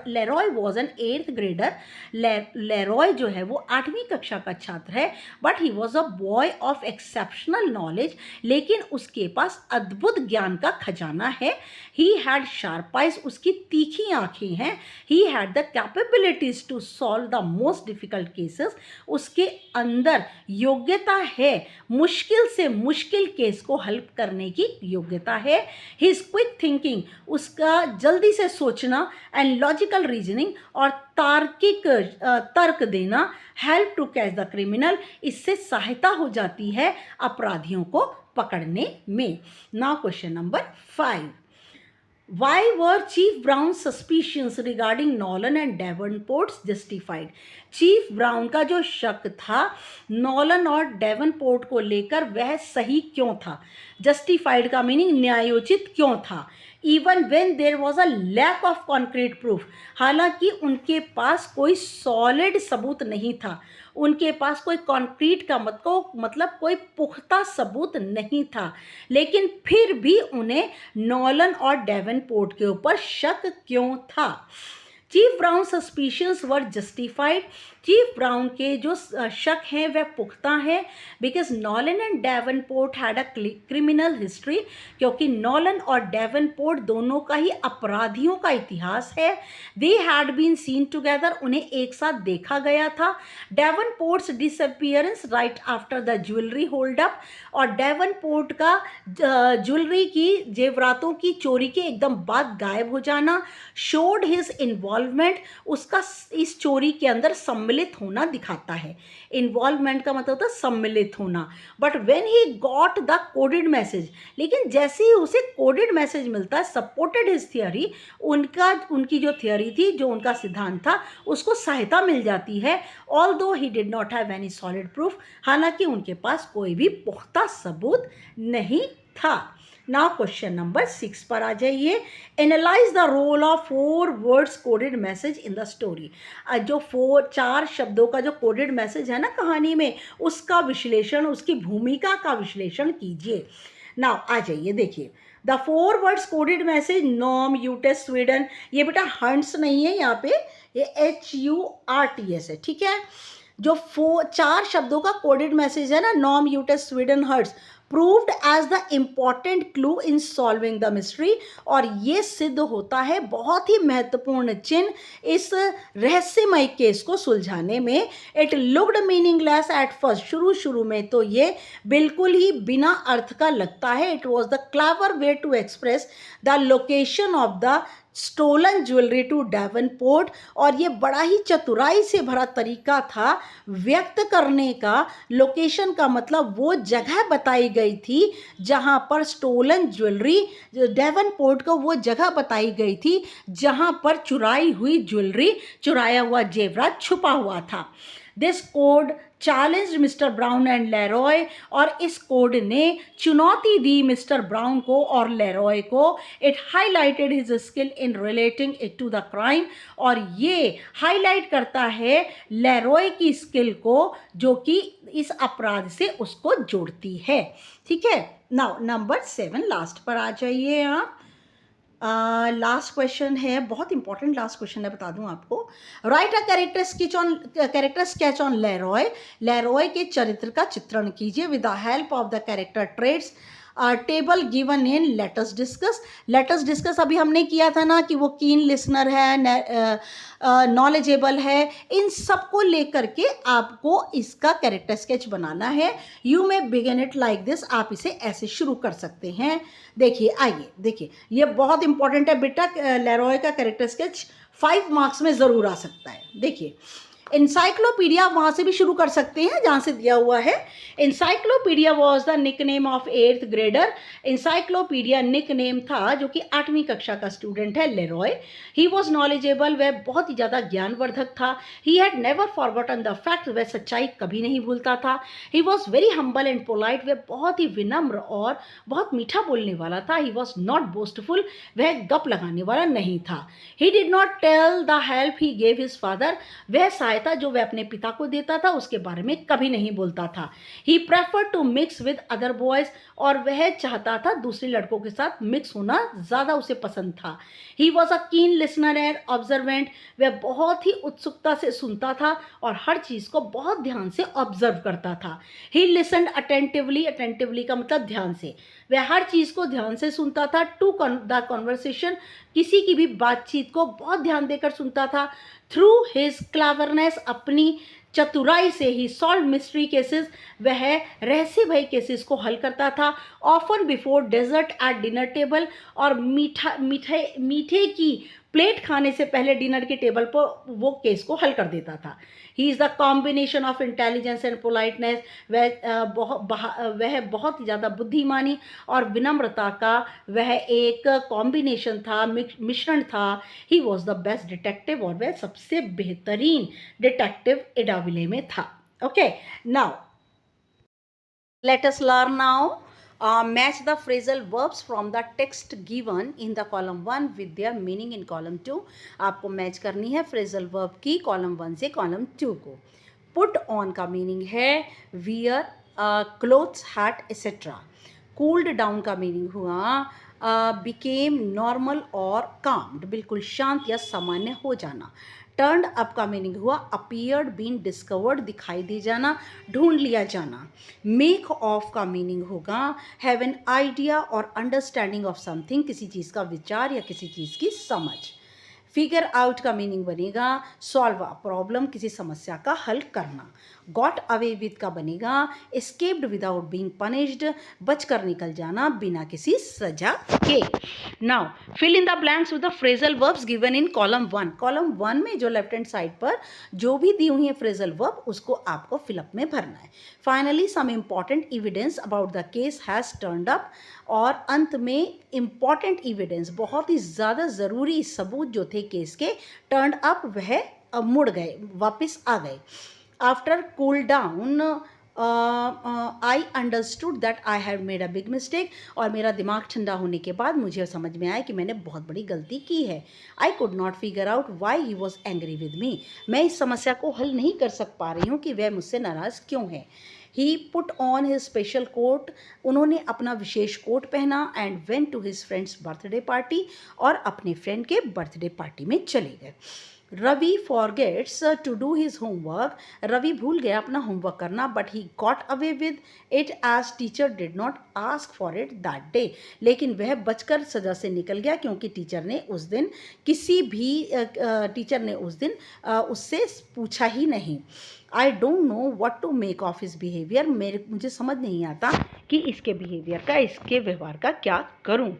Leroy was an 8th grader, Leroy जो है वो 8वीं कक्षा का छात्र है, but he was a boy of exceptional knowledge, लेकिन उसके पास अद्भुत ज्ञान का खजाना है। ही हैड शार्प आइज, उसकी तीखी तीखी आंखें हैं, he had the capabilities to solve the most difficult cases, उसके अंदर योग्यता है मुश्किल से मुश्किल केस को हल करने की योग्यता है। हिज क्विक थिंकिंग, उसका जल्दी से सोचना, एंड लॉजिकल रीजनिंग, और तार्किक तर्क देना, help to catch the criminal, इससे सहायता हो जाती है अपराधियों को पकड़ने में। Now question number 5, Why were Chief Brown's suspicions regarding Nolan and Davenport justified? Chief brown का जो शक था नॉलन और डेवनपोर्ट को लेकर वह सही क्यों था? जस्टिफाइड का मीनिंग न्यायोचित क्यों था? Even when there was a lack of concrete proof, हालांकि उनके पास कोई सॉलिड सबूत नहीं था, उनके पास कोई कॉन्क्रीट का मतलब कोई पुख्ता सबूत नहीं था, लेकिन फिर भी उन्हें नॉलन और डेवनपोर्ट के ऊपर शक क्यों था? Chief Brown suspicions were justified, chief Brown के जो शक हैं वह पुख्ता हैं, because Nolan and Davenport had a criminal history, क्योंकि नॉलन और डेवनपोर्ट दोनों का ही अपराधियों का इतिहास है। They had been seen together, उन्हें एक साथ देखा गया था। Davenport's disappearance right after the jewellery hold up, और डेवनपोर्ट का ज्वेलरी की जेवरातों की चोरी के एकदम बाद गायब हो जाना, शोड हिज इन्वॉल्वमेंट, उसका इस चोरी के अंदर सम्मिलित होना दिखाता है। इन्वॉल्वमेंट का मतलब होता है सम्मिलित होना। But when he got the coded message, लेकिन जैसे ही उसे कोडेड मैसेज मिलता है, सपोर्टेड हिज थियरी, उनकी जो थियरी थी, जो उनका सिद्धांत था, उसको सहायता मिल जाती है। Although he did not have any solid proof, हालांकि उनके पास कोई भी पुख्ता सबूत नहीं था। नाउ क्वेश्चन नंबर 6 पर आ जाइए। Analyse the role of 4 words coded message in the story. जो 4 शब्दों का जो कोडेड मैसेज है ना कहानी में, उसका विश्लेषण, उसकी भूमिका का विश्लेषण कीजिए। नाउ आ जाइए, देखिए the 4 words coded message, nom, Utes, Sweden, ये बेटा हंट्स नहीं है यहाँ पे, ये HURTS है, ठीक है। जो 4 शब्दों का कोडेड मैसेज है ना, nom, Utes, Sweden, hurts, proved as the important clue in solving the mystery, और ये सिद्ध होता है बहुत ही महत्वपूर्ण चिन्ह इस रहस्यमय केस को सुलझाने में। It looked meaningless at first, शुरू में तो ये बिल्कुल ही बिना अर्थ का लगता है। It was the clever way to express the location of the stolen jewellery to Davenport, और ये बड़ा ही चतुराई से भरा तरीका था व्यक्त करने का। लोकेशन का मतलब वो जगह बताई गई थी जहाँ पर स्टोलन ज्वेलरी, डेवनपोर्ट को वो जगह बताई गई थी जहाँ पर चुराई हुई ज्वेलरी, चुराया हुआ जेवरात छुपा हुआ था। This code challenged mister brown and Leroy, और इस कोड ने चुनौती दी मिस्टर ब्राउन को और लेरॉय को। It highlighted his skill in relating it to the crime, और ये हाईलाइट करता है लेरॉय की स्किल को जो कि इस अपराध से उसको जोड़ती है। ठीक है, नाउ नंबर 7 लास्ट पर आ जाइए आप। लास्ट क्वेश्चन है, बहुत इंपॉर्टेंट लास्ट क्वेश्चन है, बता दूं आपको। Right a character sketch on Leroy, Leroy के चरित्र का चित्रण कीजिए with the help of the character traits table given in late us discuss. Late us discuss अभी हमने किया था ना कि वो कीन लिसनर है, नॉलेजेबल है, इन सब को लेकर के आपको इसका कैरेक्टर स्केच बनाना है। You may begin it like this, आप इसे ऐसे शुरू कर सकते हैं। देखिए, आइए देखिए, ये बहुत इंपॉर्टेंट है बेटा, लेरॉय का कैरेक्टर स्केच 5 मार्क्स में ज़रूर आ सकता है। देखिए, इंसाइक्लोपीडिया वहाँ से भी शुरू कर सकते हैं जहाँ से दिया हुआ है। Encyclopedia was the nickname of 8th grader. Encyclopedia nickname था जो कि 8वीं कक्षा का स्टूडेंट है लेरॉय। ही वॉज नॉलेजेबल, वह बहुत ही ज़्यादा ज्ञानवर्धक था। He had never forgotten the fact, वह सच्चाई कभी नहीं भूलता था। He was very humble and polite, वह बहुत ही विनम्र और बहुत मीठा बोलने वाला था। ही वॉज नॉट बोस्टफुल, वह गप लगाने वाला नहीं था। He did not tell the help he gave his father, वह सहायता जो वह अपने पिता को देता था उसके बारे में कभी नहीं बोलता था। He prefer to mix with other boys, और वह चाहता था दूसरे लड़कों के साथ मिक्स होना ज़्यादा उसे पसंद था। ही वॉज अ कीन लिसनर एंड ऑब्जर्वेंट, वह बहुत ही उत्सुकता से सुनता था और हर चीज़ को बहुत ध्यान से ऑब्जर्व करता था। ही लिसनड अटेंटिवली, अटेंटिवली का मतलब ध्यान से, वह हर चीज़ को ध्यान से सुनता था। टू द कॉन्वर्सेशन, किसी की भी बातचीत को बहुत ध्यान देकर सुनता था। थ्रू हिज क्लेवरनेस, अपनी चतुराई से ही सॉल्व मिस्ट्री केसेस, वह रहस्य भय केसेस को हल करता था। Often before dessert at dinner table, और मीठे की प्लेट खाने से पहले डिनर के टेबल पर वो केस को हल कर देता था। He is the combination of intelligence and politeness, वह बहुत ही ज़्यादा बुद्धिमानी और विनम्रता का वह एक कॉम्बिनेशन था, मिश्रण था। He was the best detective, और वह सबसे बेहतरीन डिटेक्टिव एडाविले में था। Okay, now let us learn now. Match the phrasal verbs from the text given in the column 1 with their meaning in column 2. आपको मैच करनी है phrasal verb की column 1 से column 2 को. Put on का meaning है wear clothes, hat, etc. Cooled down का meaning हुआ became normal और calmed, बिल्कुल शांत या सामान्य हो जाना. टर्न्ड अप का मीनिंग हुआ अपीयर्ड, बीन डिस्कवर्ड, दिखाई दे जाना, ढूंढ लिया जाना. मेक ऑफ का मीनिंग होगा हैव एन आइडिया और अंडरस्टैंडिंग ऑफ समथिंग, किसी चीज़ का विचार या किसी चीज़ की समझ. फिगर आउट का मीनिंग बनेगा सॉल्व अ प्रॉब्लम, किसी समस्या का हल करना. गॉट अवे विद का बनेगा एस्केप्ड विदाउट बीइंग पनिश्ड, बचकर निकल जाना बिना किसी सजा के. Now fill in the blanks with the phrasal verbs given in column 1. Column 1 में जो लेफ्ट हैंड साइड पर जो भी दी हुई है फ्रेजल वर्ब उसको आपको फिलअप में भरना है. Finally some important evidence about the case has turned up, और अंत में इम्पॉर्टेंट एविडेंस, बहुत ही ज़्यादा ज़रूरी सबूत जो थे केस के, टर्न्ड अप, वह मुड़ गए, वापस आ गए. After cool down I understood that I have made a big mistake, और मेरा दिमाग ठंडा होने के बाद मुझे समझ में आया कि मैंने बहुत बड़ी गलती की है. I could not figure out why he was angry with me, मैं इस समस्या को हल नहीं कर सक पा रही हूँ कि वह मुझसे नाराज़ क्यों है. He put on his special coat, उन्होंने अपना विशेष कोट पहना. And went to his friends birthday party, और अपने फ्रेंड के बर्थडे पार्टी में चले गए. Ravi forgets to do his homework, Ravi भूल गया अपना होमवर्क करना. But he got away with it as teacher did not ask for it that day, लेकिन वह बचकर सजा से निकल गया क्योंकि टीचर ने उस दिन उससे पूछा ही नहीं. I don't know what to make of his behaviour, मुझे समझ नहीं आता कि इसके बिहेवियर का, इसके व्यवहार का क्या करूं.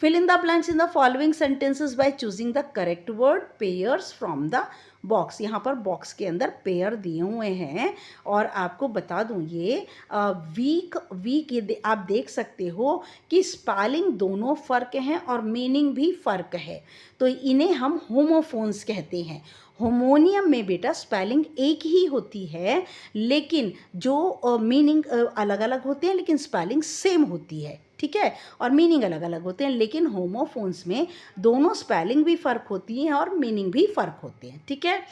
Fill in the blanks in the following sentences by choosing the correct word pairs from the box. यहाँ पर बॉक्स के अंदर पेयर दिए हुए हैं, और आपको बता दूँ ये वीक आप देख सकते हो कि स्पेलिंग दोनों फ़र्क हैं और मीनिंग भी फ़र्क है, तो इन्हें हम होमोफोन्स कहते हैं. होमोनियम में बेटा स्पेलिंग एक ही होती है, लेकिन जो मीनिंग अलग अलग होते हैं, लेकिन स्पेलिंग सेम होती है, ठीक है, और मीनिंग अलग अलग होते हैं. लेकिन होमोफोन्स में दोनों स्पेलिंग भी फ़र्क होती हैं और मीनिंग भी फ़र्क होते हैं, ठीक है.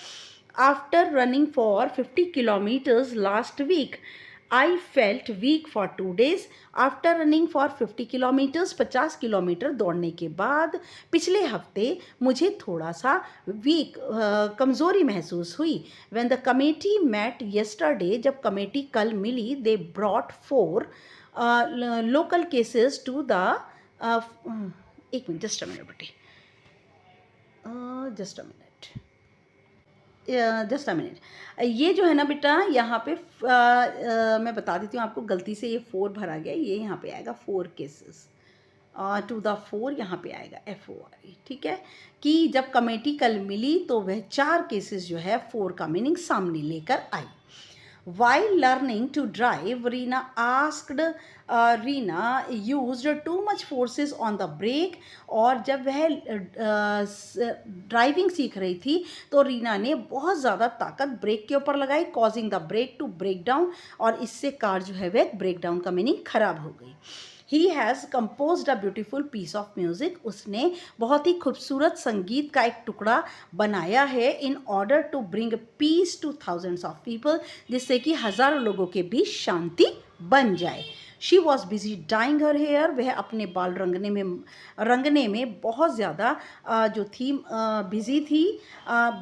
After running for 50 kilometres last week, I felt weak for 2 days. After running for 50 kilometres, 50 kilometre दौड़ने के बाद पिछले हफ्ते मुझे थोड़ा सा वीक, कमज़ोरी महसूस हुई. When the committee met yesterday, जब कमेटी कल मिली, they brought 4 local cases to the, एक मिनट, जस्ट अ मिनट बेटे, जस्ट अ मिनट. ये जो है ना बेटा, यहाँ पे मैं बता देती हूँ आपको, गलती से ये 4 भरा गया, ये यहाँ पे आएगा 4 केसेस, टू द 4 यहाँ पे आएगा FOR, ठीक है, कि जब कमेटी कल मिली तो वह 4 केसेस जो है 4 का मीनिंग सामने लेकर आई. While learning to drive, Reena used too much forces on the brake. और जब वह ड्राइविंग सीख रही थी तो रीना ने बहुत ज़्यादा ताकत ब्रेक के ऊपर लगाई, causing the brake to break down, और इससे कार जो है वह ब्रेक डाउन का मीनिंग खराब हो गई. He has composed a beautiful piece of music, उसने बहुत ही खूबसूरत संगीत का एक टुकड़ा बनाया है in order to bring peace to thousands of people, जिससे कि हज़ारों लोगों के बीच शांति बन जाए। She was busy dyeing her hair, वह अपने बाल रंगने में बहुत ज़्यादा जो थी बिजी थी,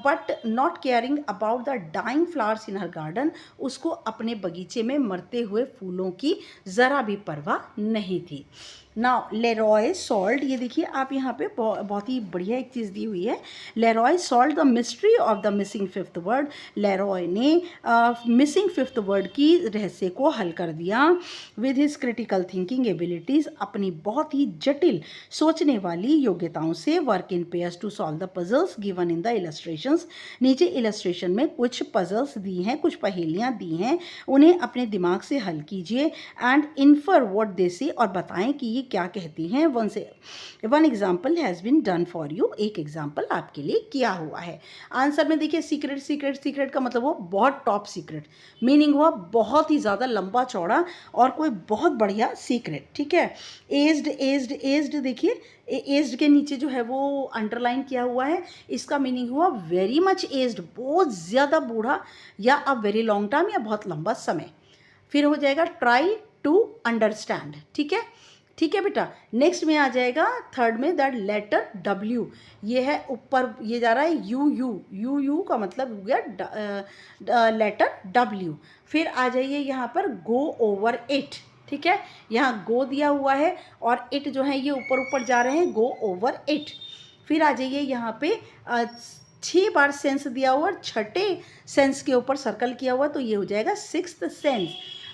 but not caring about the dying flowers in her garden, उसको अपने बगीचे में मरते हुए फूलों की ज़रा भी परवाह नहीं थी। नाउ लेरॉय सॉल्ट, ये देखिए आप यहाँ पे बहुत ही बढ़िया एक चीज़ दी हुई है। Leroy solved the mystery of the missing fifth word, Leroy ने मिसिंग फिफ्थ वर्ड की रहस्य को हल कर दिया with his critical thinking abilities, अपनी बहुत ही जटिल सोचने वाली योग्यताओं से। Work in pairs to solve the puzzles given in the illustrations, नीचे इलस्ट्रेशन में कुछ पजल्स दी हैं, कुछ पहेलियाँ दी हैं, उन्हें अपने दिमाग से हल कीजिए एंड इन्फर व्हाट दे से, और बताएं कि ये क्या कहती हैं। One example has been done for you, एक एग्जाम्पल आपके लिए किया हुआ है। आंसर में देखिए सीक्रेट सीक्रेट सीक्रेट का मतलब वो बहुत टॉप सीक्रेट, मीनिंग हुआ बहुत ही ज़्यादा लंबा चौड़ा और कोई बहुत बढ़िया सीक्रेट, ठीक है। एज्ड एज्ड एज्ड, देखिए एज्ड के नीचे जो है वो अंडरलाइन किया हुआ है, इसका मीनिंग हुआ वेरी मच एज्ड, बहुत ज़्यादा बूढ़ा या अ वेरी लॉन्ग टाइम, या बहुत लंबा समय। फिर हो जाएगा ट्राई टू अंडरस्टैंड, ठीक है, ठीक है बेटा। नेक्स्ट में आ जाएगा थर्ड में दैट लेटर डब्ल्यू, ये है ऊपर ये जा रहा है यू यू यू यू का मतलब हो गया लेटर डब्ल्यू। फिर आ जाइए यहाँ पर गो ओवर इट, ठीक है, यहाँ गो दिया हुआ है और इट जो है ये ऊपर ऊपर जा रहे हैं, गो ओवर इट। फिर आ जाइए यहाँ पे 6 बार सेंस दिया हुआ, छठे सेंस के ऊपर सर्कल किया हुआ, तो ये हो जाएगा सिक्स्थ सेंस।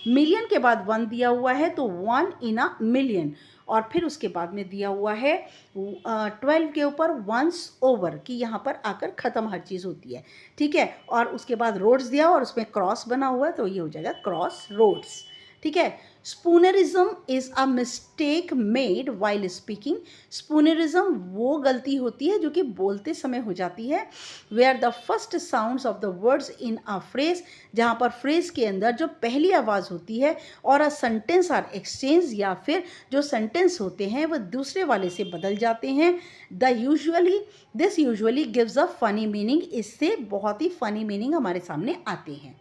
मिलियन के बाद 1 दिया हुआ है तो 1 इन अ मिलियन, और फिर उसके बाद में दिया हुआ है 12 के ऊपर वंस ओवर, कि यहाँ पर आकर ख़त्म हर चीज़ होती है, ठीक है। और उसके बाद रोड्स दिया और उसमें क्रॉस बना हुआ है, तो ये हो जाएगा क्रॉस रोड्स, ठीक है। Spoonerism is a mistake made while speaking, spoonerism वो गलती होती है जो कि बोलते समय हो जाती है। Where the first sounds of the words in a phrase, जहाँ पर फ्रेज के अंदर जो पहली आवाज़ होती है, और अ सेंटेंस आर एक्सचेंज, या फिर जो सेंटेंस होते हैं वह दूसरे वाले से बदल जाते हैं। This usually gives a funny meaning, इससे बहुत ही फनी मीनिंग हमारे सामने आते हैं।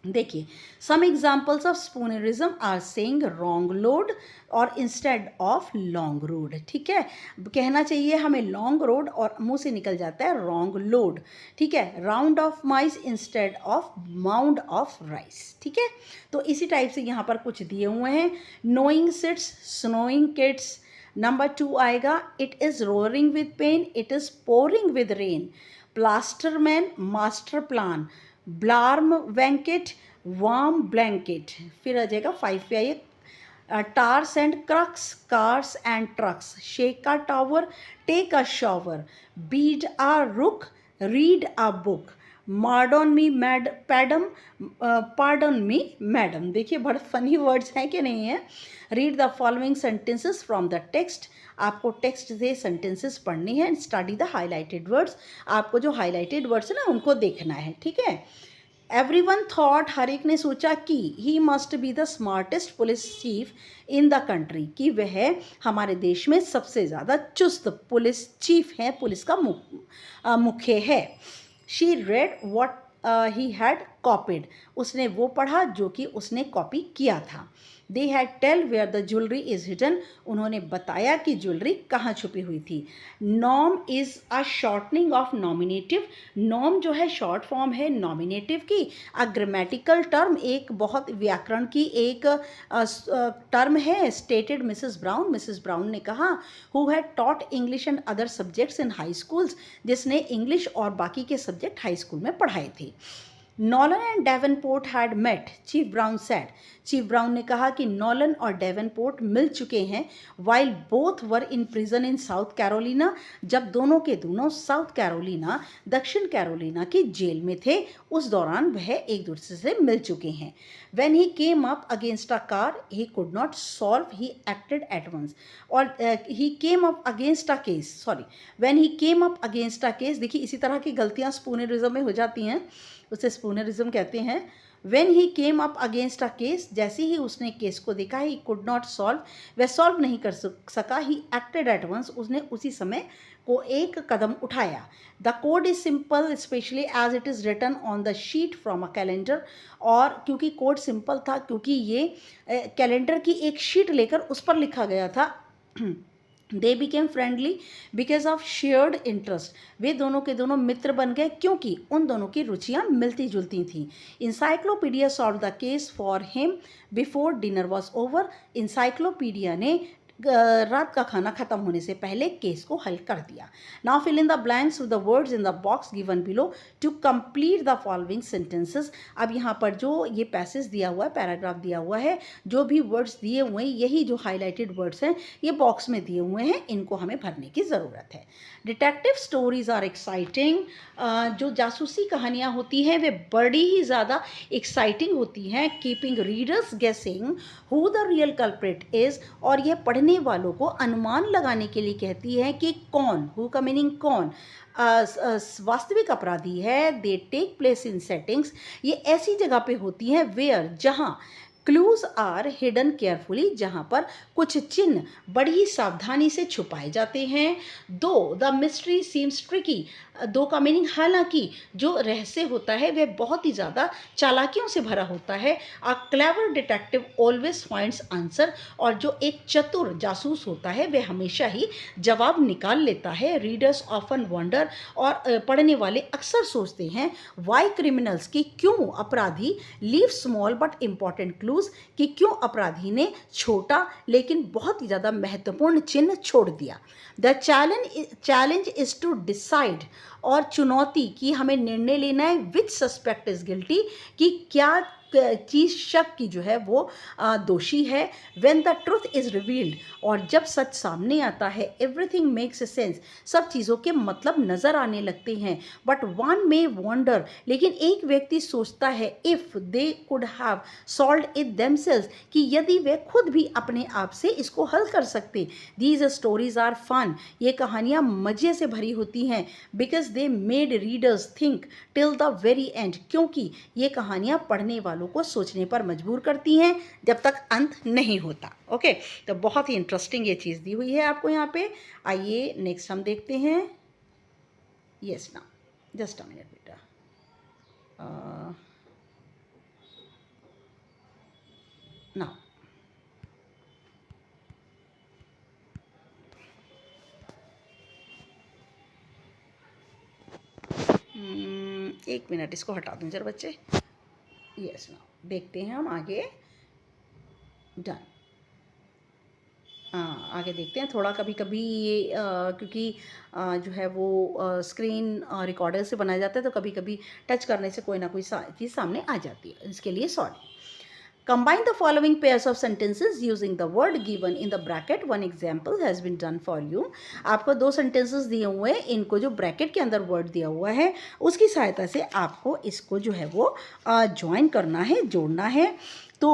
देखिए some examples of spoonerism are saying wrong load or instead of long road, ठीक है, कहना चाहिए हमें लॉन्ग रोड और मुंह से निकल जाता है रॉन्ग लोड, ठीक है। Round of mice instead of mound of rice, ठीक है। तो इसी टाइप से यहाँ पर कुछ दिए हुए हैं। Knowing sits, snowing kids. Number 2 आएगा it is roaring with pain, it is pouring with rain. Plaster man, master plan. Blarm vanket, warm blanket. फिर आ जाएगा 5 पे आइए, tars and crucks, cars and trucks. Shake a tower, take a shower. Bead a ruck, read a book. Mardon me mad padam, pardon me madam. देखिए बड़े फनी वर्ड्स हैं कि नहीं है। Read the following sentences from the text, आपको टेक्स्ट से सेंटेंसेस पढ़नी है। स्टडी द हाईलाइटेड वर्ड्स, आपको जो हाईलाइटेड वर्ड्स है ना उनको देखना है, ठीक है। एवरीवन थॉट, हर एक ने सोचा कि he must be the smartest police chief in the country, कि वह हमारे देश में सबसे ज़्यादा चुस्त पुलिस चीफ है, पुलिस का मुख्य है। She read what he had copied, उसने वो पढ़ा जो कि उसने कॉपी किया था। They had tell where the jewellery is hidden, उन्होंने बताया कि ज्वेलरी कहाँ छुपी हुई थी। Nom is a shortening of nominative, nom जो है शॉर्ट फॉर्म है नॉमिनेटिव की। अ ग्रामेटिकल टर्म, एक बहुत व्याकरण की एक टर्म है। स्टेटेड मिसेस ब्राउन ने कहा, who had taught English and other subjects in high schools, जिसने इंग्लिश और बाकी के सब्जेक्ट हाई स्कूल में पढ़ाए थे। Nolan and Davenport had met, Chief Brown said, Chief Brown ने कहा कि नॉलन और डेवनपोर्ट मिल चुके हैं। While both were in prison in South Carolina, जब दोनों के दोनों साउथ कैरोलिना, दक्षिण कैरोलिना की जेल में थे, उस दौरान वह एक दूसरे से मिल चुके हैं। When he came up against a car he could not solve, he acted at once, और he came up against a case, sorry, when he came up against a case, देखिए इसी तरह की गलतियाँ स्पूनरिज्म में हो जाती हैं, उसे स्पूनरिज्म कहते हैं। When he came up against a case, जैसे ही उसने केस को देखा, he could not solve, वह सॉल्व नहीं कर सका, he acted at once, उसने उसी समय को एक कदम उठाया. The code is simple, especially as it is written on the sheet from a calendar. और क्योंकि कोड सिंपल था, क्योंकि ये कैलेंडर की एक शीट लेकर उस पर लिखा गया था. They became friendly because of shared interest. वे दोनों के दोनों मित्र बन गए क्योंकि उन दोनों की रुचियां मिलती जुलती थीं. Encyclopedia solve the case for him before dinner was over. Encyclopedia ने रात का खाना खत्म होने से पहले केस को हल कर दिया. Now fill in the blanks with the words in the box given below to complete the following sentences. अब यहाँ पर जो ये पैसेज दिया हुआ है, पैराग्राफ दिया हुआ है, जो भी वर्ड्स दिए हुए हैं, यही जो हाईलाइटेड वर्ड्स हैं ये बॉक्स में दिए हुए हैं, इनको हमें भरने की ज़रूरत है. Detective stories are exciting. जो जासूसी कहानियाँ होती हैं वे बड़ी ही ज़्यादा एक्साइटिंग होती हैं. कीपिंग रीडर्स गेसिंग who the real culprit is. और यह पढ़ने वालों को अनुमान लगाने के लिए कहती है कि कौन, हु का मीनिंग कौन, वास्तविक अपराधी है. They take place in settings. ये ऐसी जगह पे होती हैं वेयर, जहाँ क्लूज आर हिडन केयरफुली, जहाँ पर कुछ चिन्ह बड़ी सावधानी से छुपाए जाते हैं. दो द मिस्ट्री सीम्स ट्रिकी. दो का मीनिंग हालांकि जो रहस्य होता है वह बहुत ही ज़्यादा चालाकियों से भरा होता है. A clever detective always finds answer. और जो एक चतुर जासूस होता है वह हमेशा ही जवाब निकाल लेता है. Readers often wonder. और पढ़ने वाले अक्सर सोचते हैं वाई क्रिमिनल्स, कि क्यों अपराधी leave small but important clues, कि क्यों अपराधी ने छोटा लेकिन बहुत ही ज़्यादा महत्वपूर्ण चिन्ह छोड़ दिया. The challenge is to decide. और चुनौती कि हमें निर्णय लेना है विच सस्पेक्ट इज गिल्टी, कि क्या चीज़ शक की जो है वो दोषी है. When the truth is revealed. और जब सच सामने आता है, एवरीथिंग मेक्स सेंस. सब चीज़ों के मतलब नज़र आने लगते हैं. But one may wonder. लेकिन एक व्यक्ति सोचता है if they could have solved it themselves, कि यदि वे खुद भी अपने आप से इसको हल कर सकते. These stories are fun. ये कहानियाँ मज़े से भरी होती हैं. Because they made readers think till the very end. क्योंकि ये कहानियाँ पढ़ने वालों को सोचने पर मजबूर करती हैं जब तक अंत नहीं होता. ओके, तो बहुत ही इंटरेस्टिंग ये चीज़ दी हुई है आपको यहाँ पे. आइए नेक्स्ट हम देखते हैं. यस ना, जस्ट अ मिनट बेटा. ना एक मिनट, इसको हटा दूँ जरा बच्चे. यस ना, देखते हैं हम आगे. डन. आगे देखते हैं. थोड़ा कभी कभी ये क्योंकि जो है वो स्क्रीन रिकॉर्डर से बनाया जाता है, तो कभी कभी टच करने से कोई ना कोई चीज़ सामने आ जाती है. इसके लिए sorry. Combine the following pairs of sentences using the word given in the bracket. One example has been done for you. आपको दो sentences दिए हुए हैं, इनको जो bracket के अंदर word दिया हुआ है उसकी सहायता से आपको इसको जो है वो join करना है, जोड़ना है. तो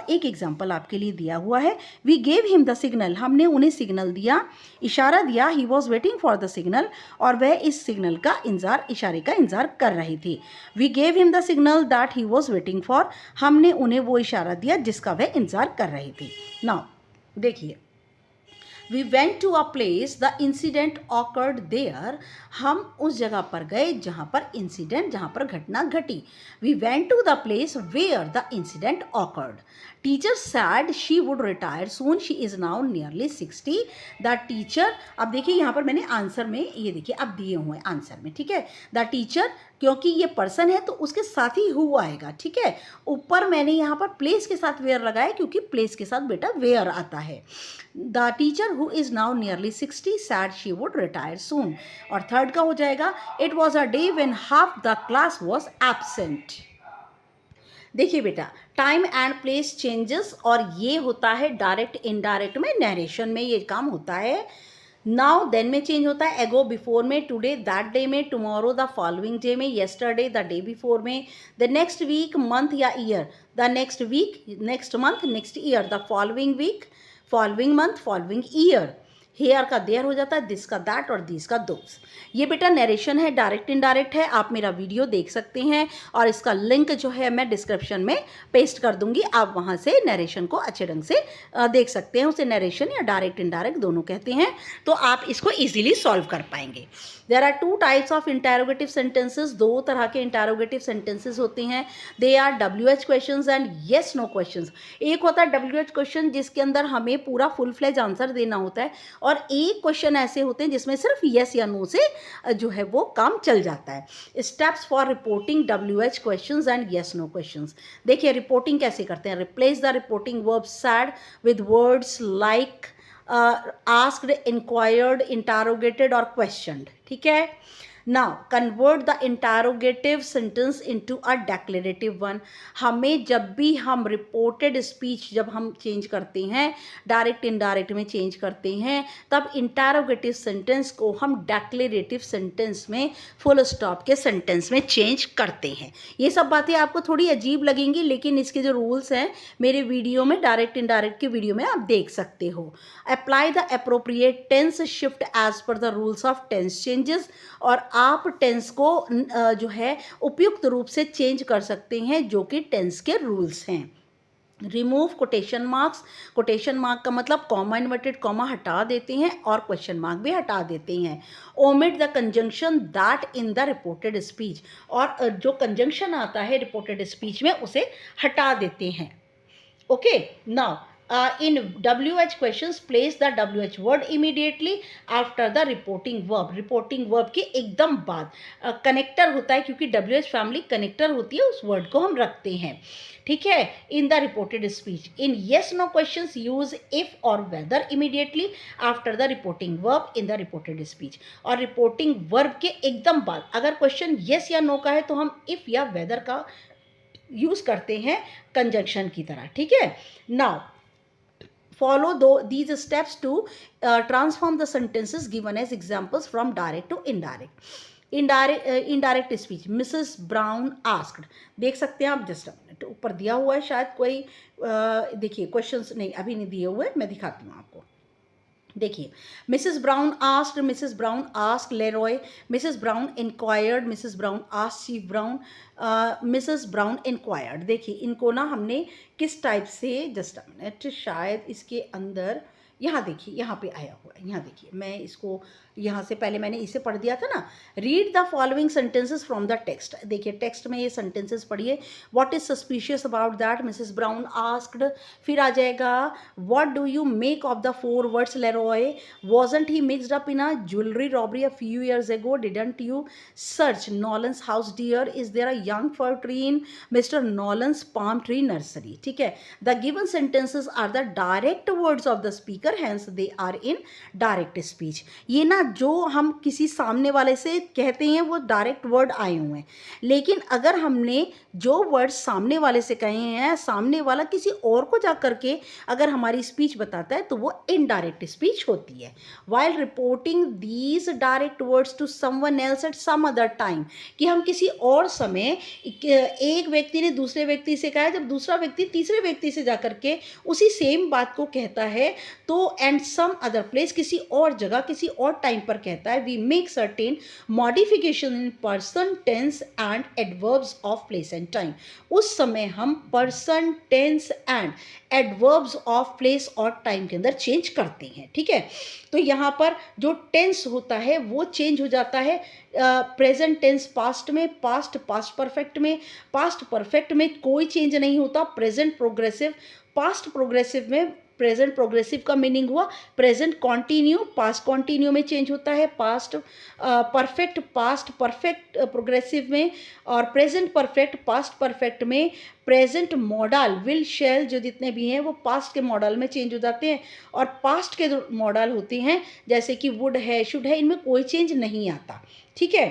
एक एग्जाम्पल आपके लिए दिया हुआ है. We gave him the signal. हमने उन्हें सिग्नल दिया, इशारा दिया. He was waiting for the signal. और वह इस सिग्नल का इंतज़ार, इशारे का इंतज़ार कर रही थी. We gave him the signal that he was waiting for. हमने उन्हें वो इशारा दिया जिसका वह इंतज़ार कर रही थी. नाउ देखिए, we went to a place the incident occurred there. हम उस जगह पर गए जहाँ पर इंसिडेंट, जहाँ पर घटना घटी. We went to the place where the incident occurred. Teacher said she would retire soon. She is now nearly 60. The teacher, अब देखिए यहाँ पर मैंने आंसर में ये देखिए अब दिए हुए हैं आंसर में, ठीक है. द टीचर, क्योंकि ये पर्सन है तो उसके साथ ही हु आएगा, ठीक है. ऊपर मैंने यहाँ पर प्लेस के साथ वेयर लगाया क्योंकि प्लेस के साथ बेटा वेयर आता है. The teacher who is now nearly 60 said she would retire soon. और थर्ड का हो जाएगा, it was a day when half the class was absent. देखिए बेटा, टाइम एंड प्लेस चेंजेस, और ये होता है डायरेक्ट इनडायरेक्ट में, नरेशन में ये काम होता है. नाउ देन में चेंज होता है, एगो बिफोर में, टुडे दैट डे में, टुमारो द फॉलोइंग डे में, येस्टरडे द डे बिफोर में, द नेक्स्ट वीक मंथ या year, the next week next month next year, the following week following month following year. Here का देयर हो जाता है, दिस का दैट और दिस का दोस। ये बेटा नरेशन है, डायरेक्ट इनडायरेक्ट है। आप मेरा वीडियो देख सकते हैं और इसका लिंक जो है मैं डिस्क्रिप्शन में पेस्ट कर दूंगी, आप वहाँ से नरेशन को अच्छे ढंग से देख सकते हैं। उसे नरेशन या डायरेक्ट इनडायरेक्ट दोनों कहते हैं, तो आप इसको ईजिली सॉल्व कर पाएंगे। There are two types of interrogative sentences, दो तरह के इंटरोगेटिव सेंटेंसेस होते हैं। They are WH questions and yes no questions. एक होता है WH क्वेश्चन जिसके अंदर हमें पूरा फुल फ्लेज आंसर देना होता है, और एक क्वेश्चन ऐसे होते हैं जिसमें सिर्फ येस या नो से जो है वो काम चल जाता है। Steps for reporting WH questions and yes no questions. देखिए रिपोर्टिंग कैसे करते हैं। Replace the reporting verb said with words like asked, inquired, interrogated or questioned. ठीक है। Now convert the interrogative sentence into a declarative one. हमें जब भी हम रिपोर्टेड स्पीच जब हम चेंज करते हैं, डायरेक्ट इनडायरेक्ट में चेंज करते हैं, तब इंटरोगेटिव सेंटेंस को हम डेक्लेरेटिव सेंटेंस में, फुल स्टॉप के सेंटेंस में चेंज करते हैं। ये सब बातें आपको थोड़ी अजीब लगेंगी, लेकिन इसके जो रूल्स हैं मेरे वीडियो में, डायरेक्ट इनडायरेक्ट के वीडियो में आप देख सकते हो। Apply the appropriate tense shift as per the rules of tense changes. और आप टेंस को जो है उपयुक्त रूप से चेंज कर सकते हैं, जो कि टेंस के रूल्स हैं। Remove quotation marks. Quotation mark का मतलब कॉमा, इन्वर्टेड कॉमा हटा देते हैं और क्वेश्चन मार्क भी हटा देते हैं। Omit the conjunction that in the reported speech. और जो कंजंक्शन आता है रिपोर्टेड स्पीच में उसे हटा देते हैं। Okay. Now in WH questions place the WH word immediately after the reporting verb। reporting verb के एकदम बाद कनेक्टर होता है, क्योंकि WH फैमिली कनेक्टर होती है, उस वर्ड को हम रखते हैं। ठीक है। In the reported speech in yes no questions use if or whether immediately after the reporting verb in the reported speech. और रिपोर्टिंग वर्ब के एकदम बाद अगर क्वेश्चन येस या नो का है तो हम इफ या वेदर का यूज करते हैं कंजंक्शन की तरह। ठीक है। Now follow these steps to transform the sentences given as examples from direct to indirect। indirect speech। Mrs. Brown asked। देख सकते हैं आप, जस्ट ऊपर दिया हुआ है शायद कोई, देखिए क्वेश्चंस नहीं अभी नहीं दिए हुए, मैं दिखाती हूँ आपको। देखिए, Mrs Brown asked, Mrs brown ask Leroy, Mrs Brown inquired, Mrs brown ask chief brown, Mrs Brown inquired. देखिए इनको ना हमने किस टाइप से, जस्ट अ मिनट, शायद इसके अंदर यहाँ देखिए, यहाँ पे आया हुआ है, यहाँ देखिए, मैं इसको यहाँ से पहले मैंने इसे पढ़ दिया था ना। Read the following sentences from the text. देखिए टेक्स्ट में ये सेंटेंसेस पढ़िए। What is suspicious about that, Mrs Brown asked. फिर आ जाएगा what do you make of the 4 words Leroy, wasn't he mixed up in a jewellery robbery a few years ago, didn't you search Nolan's house dear, is there a young fir tree in Mr Nolan's palm tree nursery. ठीक है। The given sentences are the direct words of the speaker, hence they are in direct speech. ये ना जो हम किसी सामने वाले से कहते हैं वो डायरेक्ट वर्ड आए हुए हैं, लेकिन अगर हमने जो वर्ड सामने वाले से कहे हैं, सामने वाला किसी और को जा करके अगर हमारी स्पीच बताता है तो वो इनडायरेक्ट स्पीच होती है। While reporting these direct words to someone else at some other time, कि हम किसी और समय, एक व्यक्ति ने दूसरे व्यक्ति से कहा है, जब दूसरा व्यक्ति तीसरे व्यक्ति से जा करके उसी सेम बात को कहता है तो एंड सम अदर प्लेस, किसी और जगह किसी और टाइम पर कहता है, we make certain modification in person tense and adverbs of place and time. उस समय हम person tense and adverbs of place और टाइम के अंदर चेंज करते हैं। ठीक है। तो यहाँ पर जो टेंस होता है वो चेंज हो जाता है। प्रेजेंट टेंस पास्ट में, पास्ट पास्ट परफेक्ट में, पास्ट परफेक्ट में कोई चेंज नहीं होता। प्रेजेंट प्रोग्रेसिव, पास्ट प्रोग्रेसिव में, प्रेजेंट प्रोग्रेसिव का मीनिंग हुआ प्रेजेंट कॉन्टिन्यू, पास्ट कॉन्टिन्यू में चेंज होता है। Past perfect, past perfect progressive में, और प्रेजेंट परफेक्ट पास्ट परफेक्ट में। प्रेजेंट मॉडल, विल शैल जो जितने भी हैं वो पास्ट के मॉडल में चेंज हो जाते हैं, और पास्ट के जो मॉडल होते हैं जैसे कि वुड है, शुड है, इनमें कोई चेंज नहीं आता। ठीक है।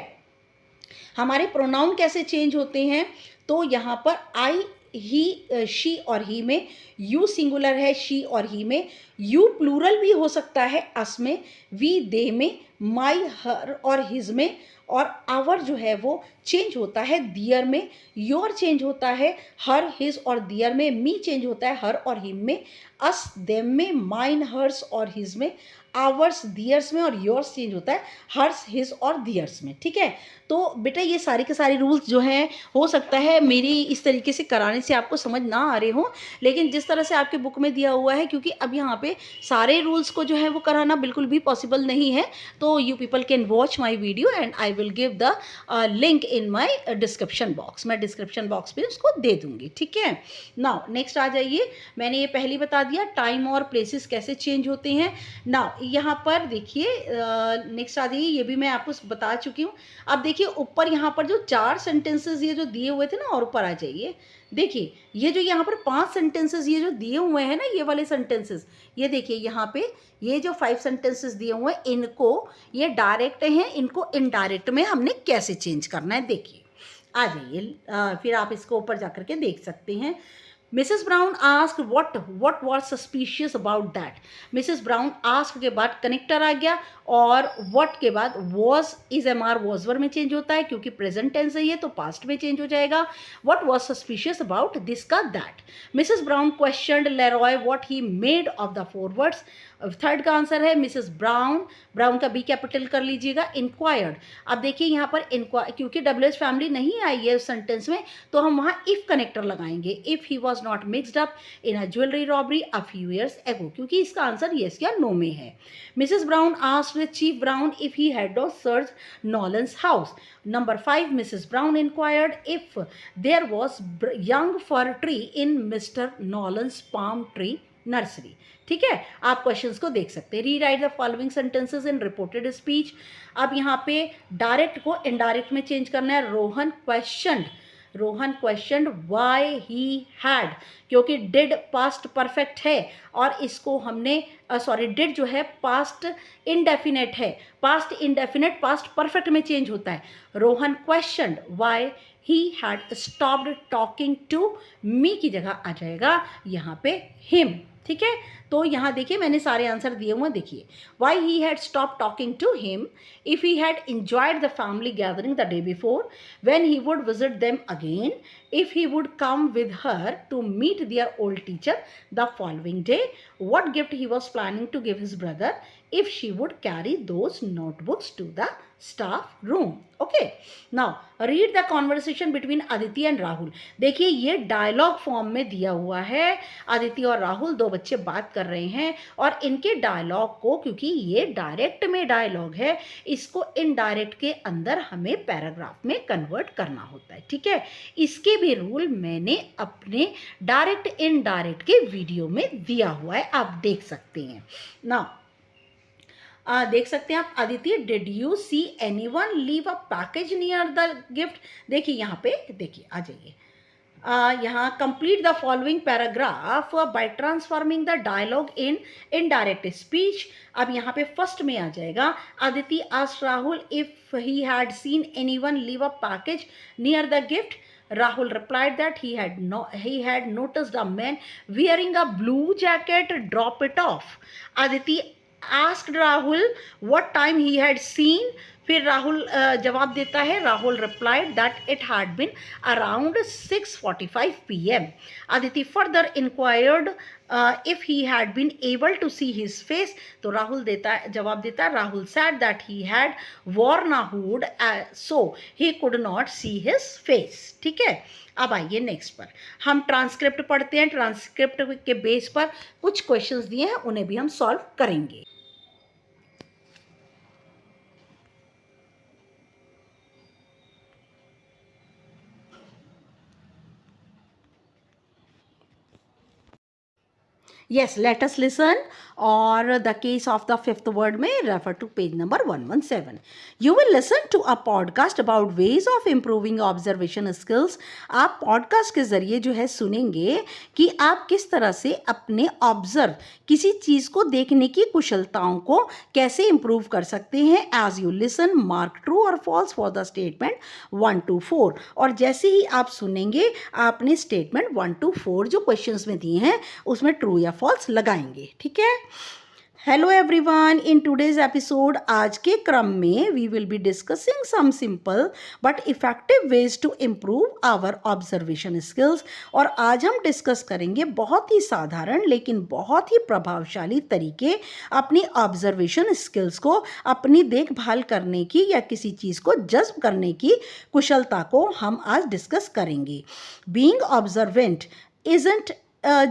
हमारे प्रोनाउन कैसे चेंज होते हैं, तो यहाँ पर आई, ही, शी और ही में, यू सिंगुलर है शी और ही में, यू प्लूरल भी हो सकता है अस में, वी दे में, माई हर और हिज में, और आवर जो है वो चेंज होता है दियर में, योर चेंज होता है हर हिज और दियर में, मी चेंज होता है हर और हिम में, अस देम में, माइन हर्स और हिज में, आवर्स दियर्स में और योर्स चेंज होता है हर्स हिज और दियर्स में, ठीक है। तो बेटा ये सारे के सारे रूल्स जो हैं हो सकता है मेरी इस तरीके से कराने से आपको समझ ना आ रहे हों, लेकिन जिस तरह से आपके बुक में दिया हुआ है, क्योंकि अब यहाँ पे सारे रूल्स को जो है वो कराना बिल्कुल भी पॉसिबल नहीं है, तो you people can watch my video and I will give the link in my description box. मैं डिस्क्रिप्शन बॉक्स में उसको दे दूँगी, ठीक है। नाउ नेक्स्ट आ जाइए, मैंने ये पहले बता दिया टाइम और प्लेसेस कैसे चेंज होते हैं। नाउ यहाँ पर देखिए नेक्स्ट आ जाइए, ये भी मैं आपको बता चुकी हूँ। अब देखिए ऊपर यहाँ पर जो 4 सेंटेंसेस ये जो दिए हुए थे ना, और ऊपर आ जाइए, देखिए ये जो यहाँ पर 5 सेंटेंसेस ये जो दिए हुए हैं ना, ये वाले सेंटेंसेस, ये देखिए यहाँ पे ये जो 5 सेंटेंसेस दिए हुए हैं, इनको ये डायरेक्ट हैं, इनको इनडायरेक्ट में हमने कैसे चेंज करना है, देखिए आ जाइए, फिर आप इसको ऊपर जा करके देख सकते हैं। Mrs brown ask what was suspicious about that। Mrs brown ask के बाद कनेक्टर आ गया, और what के बाद was is MR was वर में चेंज होता है, क्योंकि प्रेजेंट टेंस है ये, तो पास्ट में चेंज हो जाएगा। what was suspicious about this का that। Mrs brown questioned Leroy what he made of the 4 words। Third का आंसर है मिसेस ब्राउन, ब्राउन का बी कैपिटल कर लीजिएगा, इंक्वायर्ड। अब देखिए यहाँ पर क्योंकि WH फैमिली नहीं आई है उस सेंटेंस में, तो हम वहाँ इफ कनेक्टर लगाएंगे, if he was not mixed up in a jewellery robbery a few years ago, क्योंकि इसका आंसर येस या नो में है। Mrs Brown asked chief Brown if he had not search Nolan's house. Number 5, Mrs Brown inquired if there was young fir tree in Mr Nolan's palm tree nursery. ठीक है, आप क्वेश्चंस को देख सकते हैं। Rewrite the following sentences in reported speech. अब यहाँ पे डायरेक्ट को इनडायरेक्ट में चेंज करना है। Rohan question why he had, क्योंकि डिड पास्ट परफेक्ट है और इसको हमने डिड जो है पास्ट इंडेफिनेट है, पास्ट इंडेफिनेट पास्ट परफेक्ट में चेंज होता है। Rohan question why he had stopped talking to me की जगह आ जाएगा यहाँ पे हिम। ठीक है, तो यहाँ देखिए मैंने सारे आंसर दिए हुए, देखिए why he had stop talking to him, if he had enjoyed the family gathering the day before, when he would visit them again, if he would come with her to meet their old teacher the following day, what gift he was planning to give his brother, if she would carry those notebooks to the staff room। Okay, now read the conversation between Aditi and Rahul। देखिए ये डायलॉग फॉर्म में दिया हुआ है, अदिति और राहुल दो बच्चे बात कर रहे हैं, और इनके डायलॉग को, क्योंकि ये डायरेक्ट में डायलॉग है, इसको इनडायरेक्ट के अंदर हमें पैराग्राफ में कन्वर्ट करना होता है। ठीक है, इसके भी रूल मैंने अपने डायरेक्ट इनडायरेक्ट के वीडियो में दिया हुआ है, आप देख सकते हैं ना। देख सकते हैं आप, Aditi did you see anyone leave a package near the gift. देखिए यहाँ पे देखिए आ जाइए, यहाँ complete the following paragraph by transforming the dialogue in indirect speech. अब यहाँ पे फर्स्ट में आ जाएगा, Aditi asked Rahul if he had seen anyone leave a package near the gift. Rahul replied that he had noticed a man wearing a blue jacket drop it off. Aditi asked Rahul what time he had seen. फिर राहुल जवाब देता है, Rahul replied that it had been around 6:45 p.m. Aditi further inquired if he had been able to see his face. तो राहुल जवाब देता है, Rahul said that he had worn a hood so he could not see his face। ठीक है, अब आइए नेक्स्ट पर, हम ट्रांसक्रिप्ट पढ़ते हैं। ट्रांसक्रिप्ट के बेस पर कुछ क्वेश्चंस दिए हैं, उन्हें भी हम सॉल्व करेंगे। Yes, let us listen, or the case of the fifth word may refer to page number 117. You will listen to a podcast about ways of improving observation skills। आप पॉडकास्ट के ज़रिए जो है सुनेंगे कि आप किस तरह से अपने ऑब्जर्व किसी चीज़ को देखने की कुशलताओं को कैसे इम्प्रूव कर सकते हैं। As you listen mark true or false for the statement 1 to 4, और जैसे ही आप सुनेंगे आपने स्टेटमेंट 1 to 4 जो क्वेश्चंस में दिए हैं उसमें ट्रू या फॉल्स लगाएंगे। ठीक है, hello everyone, in today's episode आज के क्रम में we will be discussing some simple but effective ways to improve our observation skills. और आज हम डिस्कस करेंगे बहुत ही साधारण लेकिन बहुत ही प्रभावशाली तरीके अपनी ऑब्जर्वेशन स्किल्स को, अपनी देखभाल करने की या किसी चीज़ को जज्ब करने की कुशलता को हम आज डिस्कस करेंगे। Being observant isn't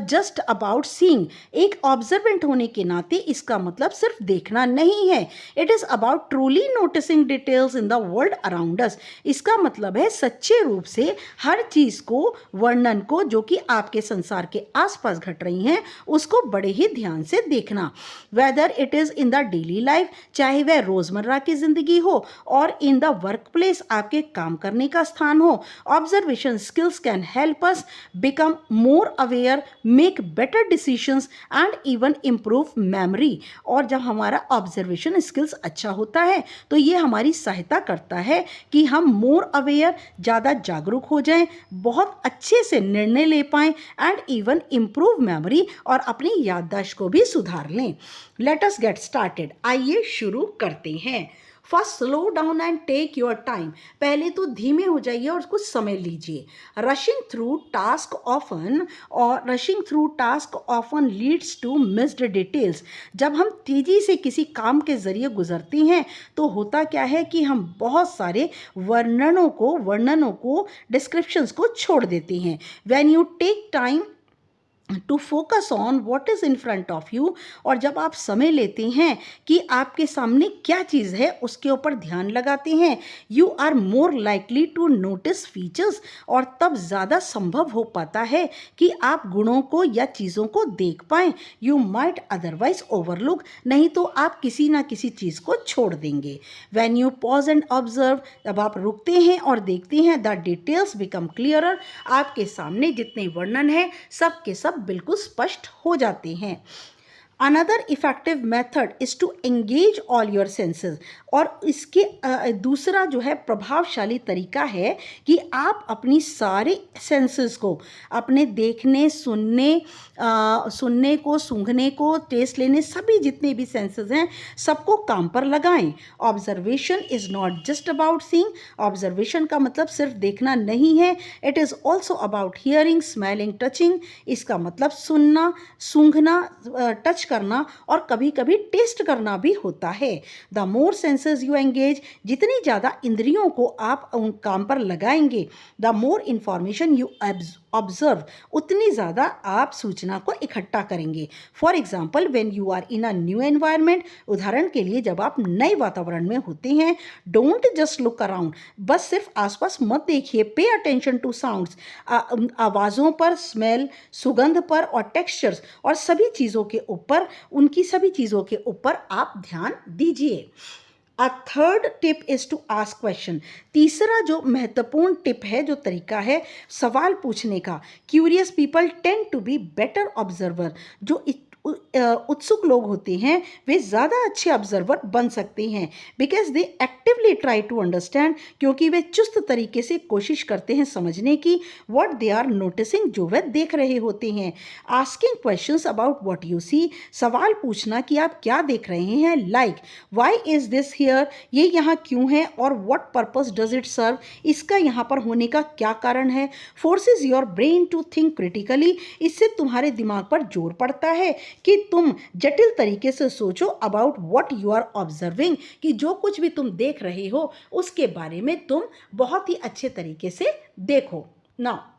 just about seeing. एक ऑब्जर्वेंट होने के नाते इसका मतलब सिर्फ देखना नहीं है। It is about truly noticing details in the world around us. इसका मतलब है सच्चे रूप से हर चीज़ को, वर्णन को जो कि आपके संसार के आसपास घट रही हैं उसको बड़े ही ध्यान से देखना। Whether it is in the daily life, चाहे वह रोज़मर्रा की ज़िंदगी हो और इन द वर्क प्लेस, आपके काम करने का स्थान हो। Observation skills can help us become more aware, make better decisions and even improve memory. और जब हमारा ऑब्जर्वेशन स्किल्स अच्छा होता है तो ये हमारी सहायता करता है कि हम मोर अवेयर, ज़्यादा जागरूक हो जाएं, बहुत अच्छे से निर्णय ले पाएं एंड इवन इम्प्रूव मेमोरी, और अपनी याददाश्त को भी सुधार लें। Let us get started. आइए शुरू करते हैं। First, slow down and take your time. पहले तो धीमे हो जाइए और कुछ समय लीजिए। Rushing through task often leads to missed details. जब हम तेज़ी से किसी काम के ज़रिए गुजरते हैं तो होता क्या है कि हम बहुत सारे वर्णनों को डिस्क्रिप्शंस को छोड़ देते हैं। When you take time to focus on what is in front of you, और जब आप समय लेते हैं कि आपके सामने क्या चीज़ है उसके ऊपर ध्यान लगाते हैं, you are more likely to notice features. और तब ज़्यादा संभव हो पाता है कि आप गुणों को या चीज़ों को देख पाएँ। यू माइट अदरवाइज ओवरलुक, नहीं तो आप किसी ना किसी चीज़ को छोड़ देंगे। When you pause and observe, जब आप रुकते हैं और देखते हैं, द डिटेल्स बिकम क्लियरर। आपके सामने जितने वर्णन है सब के सब बिल्कुल स्पष्ट हो जाते हैं। Another effective method is to engage all your senses. और इसके दूसरा जो है प्रभावशाली तरीका है कि आप अपनी सारे सेंसेस को, अपने देखने, सुनने को, सूंघने को, टेस्ट लेने, सभी जितने भी सेंसेस हैं सबको काम पर लगाएं। Observation is not just about seeing. Observation का मतलब सिर्फ देखना नहीं है। It is also about hearing, smelling, touching. इसका मतलब सुनना, सूंघना, टच करना और कभी कभी टेस्ट करना भी होता है। The more senses you engage, जितनी ज़्यादा इंद्रियों को आप उन काम पर लगाएंगे, the more information you observe, उतनी ज़्यादा आप सूचना को इकट्ठा करेंगे। For example, when you are in a new environment, उदाहरण के लिए जब आप नए वातावरण में होते हैं, डोंट जस्ट लुक अराउंड, बस सिर्फ आसपास मत देखिए। पे अटेंशन टू साउंड्स, आवाज़ों पर, स्मेल, सुगंध पर और टेक्सचर्स, और सभी चीज़ों के ऊपर, उनकी सभी चीज़ों के ऊपर आप ध्यान दीजिए। A third tip is to ask question. तीसरा जो महत्वपूर्ण टिप है, जो तरीका है सवाल पूछने का। Curious people tend to be better observer. जो उत्सुक लोग होते हैं वे ज़्यादा अच्छे ऑब्जर्वर बन सकते हैं, because they actively try to understand, क्योंकि वे चुस्त तरीके से कोशिश करते हैं समझने की व्हाट दे आर नोटिसिंग, जो वे देख रहे होते हैं। Asking questions about what you see, सवाल पूछना कि आप क्या देख रहे हैं। Like why is this here, ये यहाँ क्यों है, or what purpose does it serve, इसका यहाँ पर होने का क्या कारण है। Forces your brain to think critically, इससे तुम्हारे दिमाग पर जोर पड़ता है कि तुम जटिल तरीके से सोचो about what you are observing, कि जो कुछ भी तुम देख रहे हो उसके बारे में तुम बहुत ही अच्छे तरीके से देखो। नाउ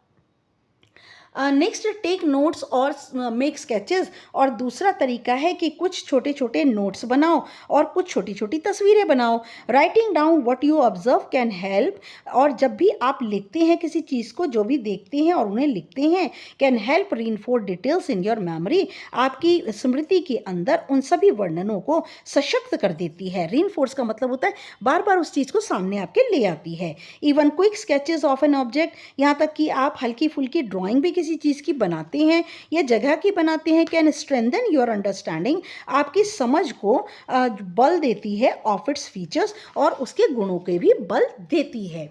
नेक्स्ट, टेक नोट्स और मेक स्केचेस। और दूसरा तरीका है कि कुछ छोटे छोटे नोट्स बनाओ और कुछ छोटी छोटी तस्वीरें बनाओ। Writing down what you observe can help, और जब भी आप लिखते हैं किसी चीज़ को, जो भी देखते हैं और उन्हें लिखते हैं, can help reinforce details in your memory, आपकी स्मृति के अंदर उन सभी वर्णनों को सशक्त कर देती है। रीइंफोर्स का मतलब होता है बार बार उस चीज़ को सामने आपके ले आती है। Even quick sketches of an object, यहाँ तक कि आप हल्की फुल्की ड्राइंग भी किसी चीज़ की बनाते हैं या जगह की बनाते हैं, कैन स्ट्रेंथन योर अंडरस्टैंडिंग, आपकी समझ को बल देती है ऑफ इट्स फीचर्स, और उसके गुणों के भी बल देती है।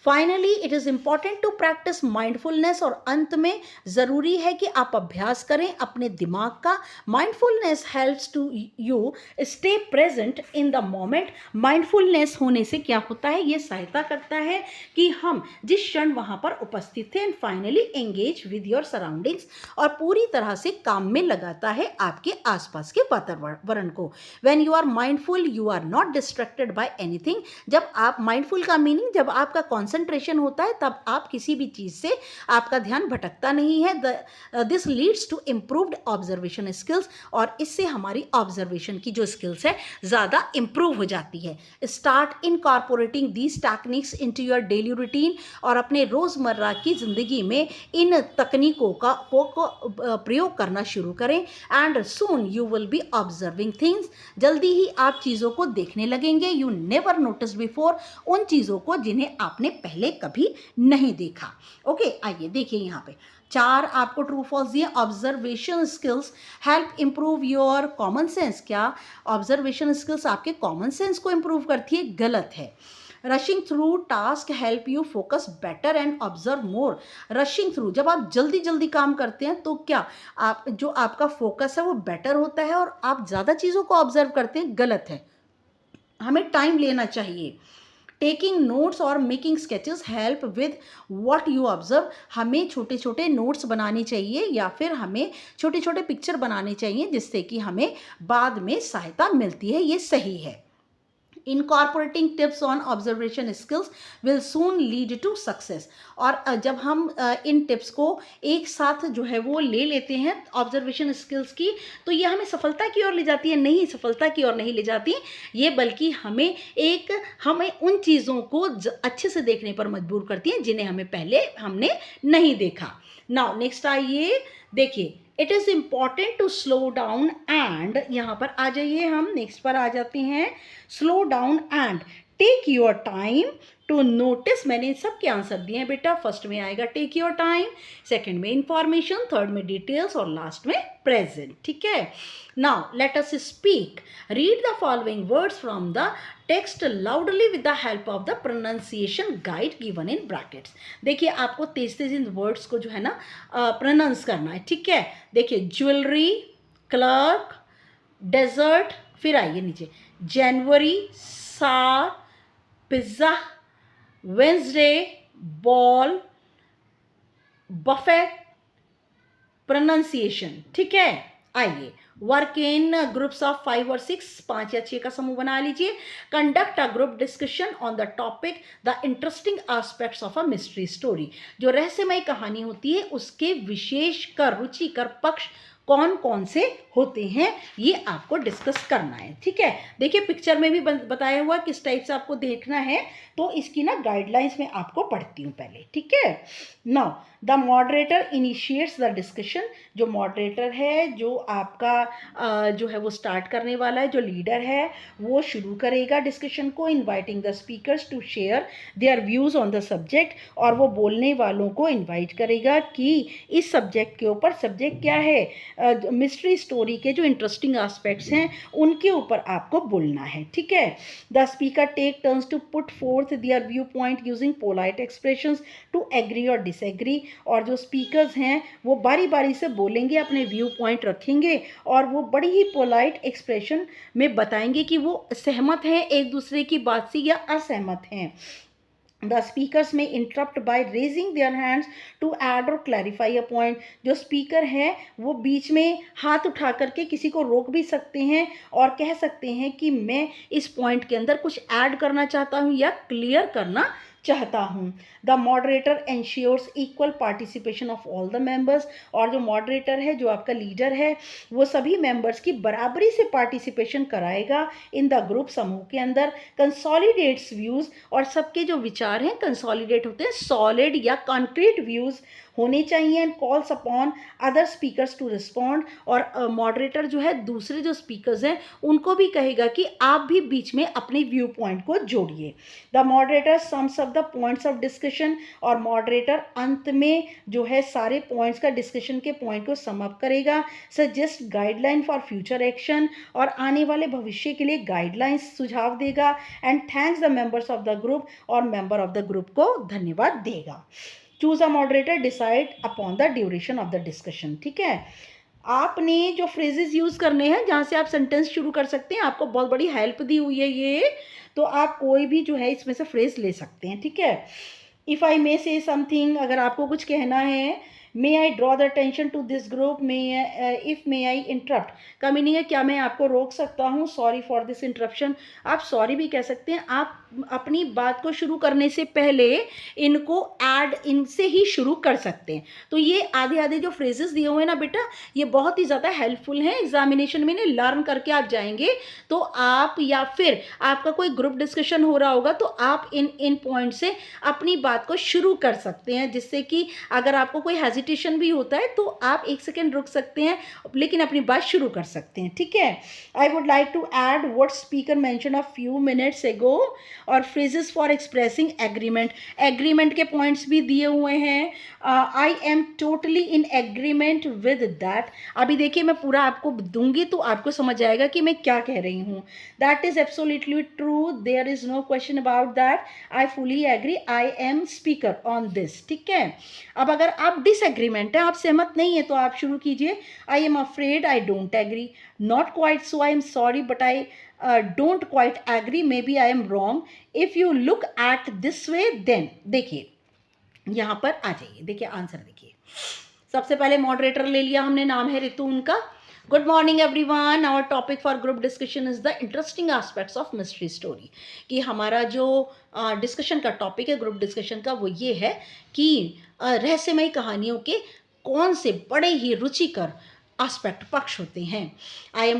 Finally it is important to practise mindfulness, और अंत में ज़रूरी है कि आप अभ्यास करें अपने दिमाग का। Mindfulness helps to you stay present in the moment. Mindfulness होने से क्या होता है, ये सहायता करता है कि हम जिस क्षण वहाँ पर उपस्थित थे, and finally engage with your surroundings, और पूरी तरह से काम में लगाता है आपके आसपास के वातावरण को। When you are mindful you are not distracted by anything. जब आप माइंडफुल का मीनिंग, जब आपका कंसंट्रेशन होता है तब आप किसी भी चीज़ से आपका ध्यान भटकता नहीं है। This leads to improved observation skills, और इससे हमारी ऑब्जर्वेशन की जो स्किल्स है ज़्यादा इम्प्रूव हो जाती है। Start incorporating these techniques into your daily routine, और अपने रोज़मर्रा की ज़िंदगी में इन तकनीकों का प्रयोग करना शुरू करें। And soon you will be observing things, जल्दी ही आप चीज़ों को देखने लगेंगे। यू नेवर नोटिस बिफोर, उन चीज़ों को जिन्हें आपने पहले कभी नहीं देखा। ओके, आइए देखिए यहाँ पे 4 आपको ट्रू फॉल्स दिए। Observation skills help improve your common sense. क्या ऑब्जर्वेशन स्किल्स आपके कॉमन सेंस को इम्प्रूव करती है? गलत है। Rushing through task help you focus better and observe more. Rushing through, जब आप जल्दी जल्दी काम करते हैं तो क्या आप जो आपका फोकस है वो बेटर होता है और आप ज़्यादा चीज़ों को ऑब्जर्व करते हैं? गलत है, हमें टाइम लेना चाहिए। टेकिंग नोट्स और making sketches help with what you observe. हमें छोटे छोटे नोट्स बनाने चाहिए या फिर हमें छोटे छोटे पिक्चर बनाने चाहिए, जिससे कि हमें बाद में सहायता मिलती है। ये सही है। Incorporating tips on observation skills will soon lead to success. और जब हम इन टिप्स को एक साथ जो है वो ले लेते हैं ऑब्जर्वेशन स्किल्स की, तो ये हमें सफलता की ओर ले जाती है। नहीं, सफलता की ओर नहीं ले जाती ये, बल्कि हमें उन चीज़ों को अच्छे से देखने पर मजबूर करती हैं जिन्हें हमने नहीं देखा। नाउ नेक्स्ट आइए देखिए, it is important to slow down and, यहाँ पर आ जाइए, हम नेक्स्ट पर आ जाते हैं। Slow down and take your time to notice. मैंने सबके आंसर दिए हैं बेटा। फर्स्ट में आएगा टेक योर टाइम, सेकंड में इंफॉर्मेशन, थर्ड में डिटेल्स और लास्ट में प्रेजेंट। ठीक है, now let us speak. Read the following words from the text loudly with the help of the pronunciation guide given in brackets. देखिए, आपको तेज तेज इन वर्ड्स को जो है ना प्रोनाउंस करना है। ठीक है, देखिए, ज्वेलरी, क्लर्क, डेजर्ट, फिर आइए नीचे, जनवरी, सार, pizza, Wednesday, ball, Buffett, pronunciation. ठीक है, आइए, वर्क इन ग्रुप्स ऑफ 5 और 6, 5 या 6 का समूह बना लीजिए। Conduct a group discussion on the topic the interesting aspects of a mystery story. जो रहस्यमय कहानी होती है उसके विशेषकर रुचिकर पक्ष कौन कौन से होते हैं, ये आपको डिस्कस करना है। ठीक है, देखिए पिक्चर में भी बताया हुआ किस टाइप से आपको देखना है, तो इसकी ना गाइडलाइंस में आपको पढ़ती हूँ पहले। ठीक है, now the moderator initiates the discussion. जो मॉडरेटर है, जो आपका जो है वो स्टार्ट करने वाला है, जो लीडर है, वो शुरू करेगा डिस्कशन को। Inviting the speakers to share their views on the subject, और वो बोलने वालों को इन्वाइट करेगा कि इस सब्जेक्ट के ऊपर, सब्जेक्ट क्या है, मिस्ट्री स्टोरी के जो इंटरेस्टिंग एस्पेक्ट्स हैं उनके ऊपर आपको बोलना है। ठीक है, the speaker take turns to put forth their view point using polite expressions to agree और डिसएग्री। और जो स्पीकर्स हैं वो बारी बारी से बोलेंगे, अपने व्यू पॉइंट रखेंगे और वो बड़ी ही पोलाइट एक्सप्रेशन में बताएंगे कि वो सहमत हैं एक दूसरे की बात से या असहमत हैं। The speakers may interrupt by raising their hands to add or clarify a point। जो स्पीकर हैं वो बीच में हाथ उठा करके किसी को रोक भी सकते हैं और कह सकते हैं कि मैं इस पॉइंट के अंदर कुछ ऐड करना चाहता हूँ या क्लियर करना चाहता हूँ। The moderator ensures equal participation of all the members. और जो मॉडरेटर है, जो आपका लीडर है, वो सभी मेंबर्स की बराबरी से पार्टिसिपेशन कराएगा इन द ग्रुप, समूह के अंदर। कंसोलिडेट्स व्यूज़, और सबके जो विचार हैं कंसोलिडेट होते हैं, सॉलिड या कॉन्क्रीट व्यूज़ होने चाहिए and calls upon other speakers to respond, और मॉडरेटर जो है दूसरे जो स्पीकर्स हैं उनको भी कहेगा कि आप भी बीच में अपने व्यू पॉइंट को जोड़िए। The moderator sums up the points of discussion, और मॉडरेटर अंत में जो है सारे पॉइंट्स का डिस्कशन के पॉइंट को सम अप करेगा। Suggest guideline for future action, और आने वाले भविष्य के लिए गाइडलाइंस सुझाव देगा। And thanks the members of the group, और मेंबर ऑफ द ग्रुप को धन्यवाद देगा। Choose a moderator, decide upon the duration of the discussion. ठीक है, आपने जो फ्रेजेस यूज करने हैं जहाँ से आप सेंटेंस शुरू कर सकते हैं, आपको बहुत बड़ी हेल्प दी हुई है ये, तो आप कोई भी जो है इसमें से फ्रेज ले सकते हैं। ठीक है, इफ़ आई मे से समथिंग, अगर आपको कुछ कहना है, may I draw the attention to this group, may I interrupt का मीनिंग है क्या मैं आपको रोक सकता हूँ, सॉरी फॉर दिस इंटरप्शन। आप सॉरी भी कह सकते हैं। आप अपनी बात को शुरू करने से पहले इनको इनसे ही शुरू कर सकते हैं। तो ये आधे आधे जो फ्रेजेस दिए हुए हैं ना बेटा, ये बहुत ही ज़्यादा हेल्पफुल हैं। एग्जामिनेशन में लर्न करके आप जाएंगे तो आप, या फिर आपका कोई ग्रुप डिस्कशन हो रहा होगा तो आप इन पॉइंट से अपनी बात को शुरू कर सकते हैं, जिससे कि अगर आपको कोई हेजिटेशन भी होता है तो आप 1 सेकेंड रुक सकते हैं, लेकिन अपनी बात शुरू कर सकते हैं। ठीक है, I would like to add what speaker mention a few minutes ago, और phrases for expressing agreement. Agreement के पॉइंट्स भी दिए हुए हैं। I am totally in agreement with that. अभी देखिए मैं पूरा आपको दूंगी तो आपको समझ आएगा कि मैं क्या कह रही हूँ। That is absolutely true, there is no question about that, I fully agree, I am speaker on this. ठीक है, अब अगर आप डिसएग्रीमेंट है, आप सहमत नहीं है, तो आप शुरू कीजिए। I am afraid, I don't agree, not quite so, I am sorry but I don't quite agree, maybe I am wrong, if you look at this way then। देखिए यहाँ पर आ जाइए, देखिए आंसर देखिए। सबसे पहले मॉडरेटर ले लिया हमने, नाम है ऋतु उनका। Good morning everyone, our topic for group discussion is the interesting aspects of mystery story. कि हमारा जो डिस्कशन का टॉपिक है ग्रुप डिस्कशन का, वो ये है कि रहस्यमयी कहानियों के कौन से बड़े ही रुचिकर एस्पेक्ट पक्ष होते हैं। I am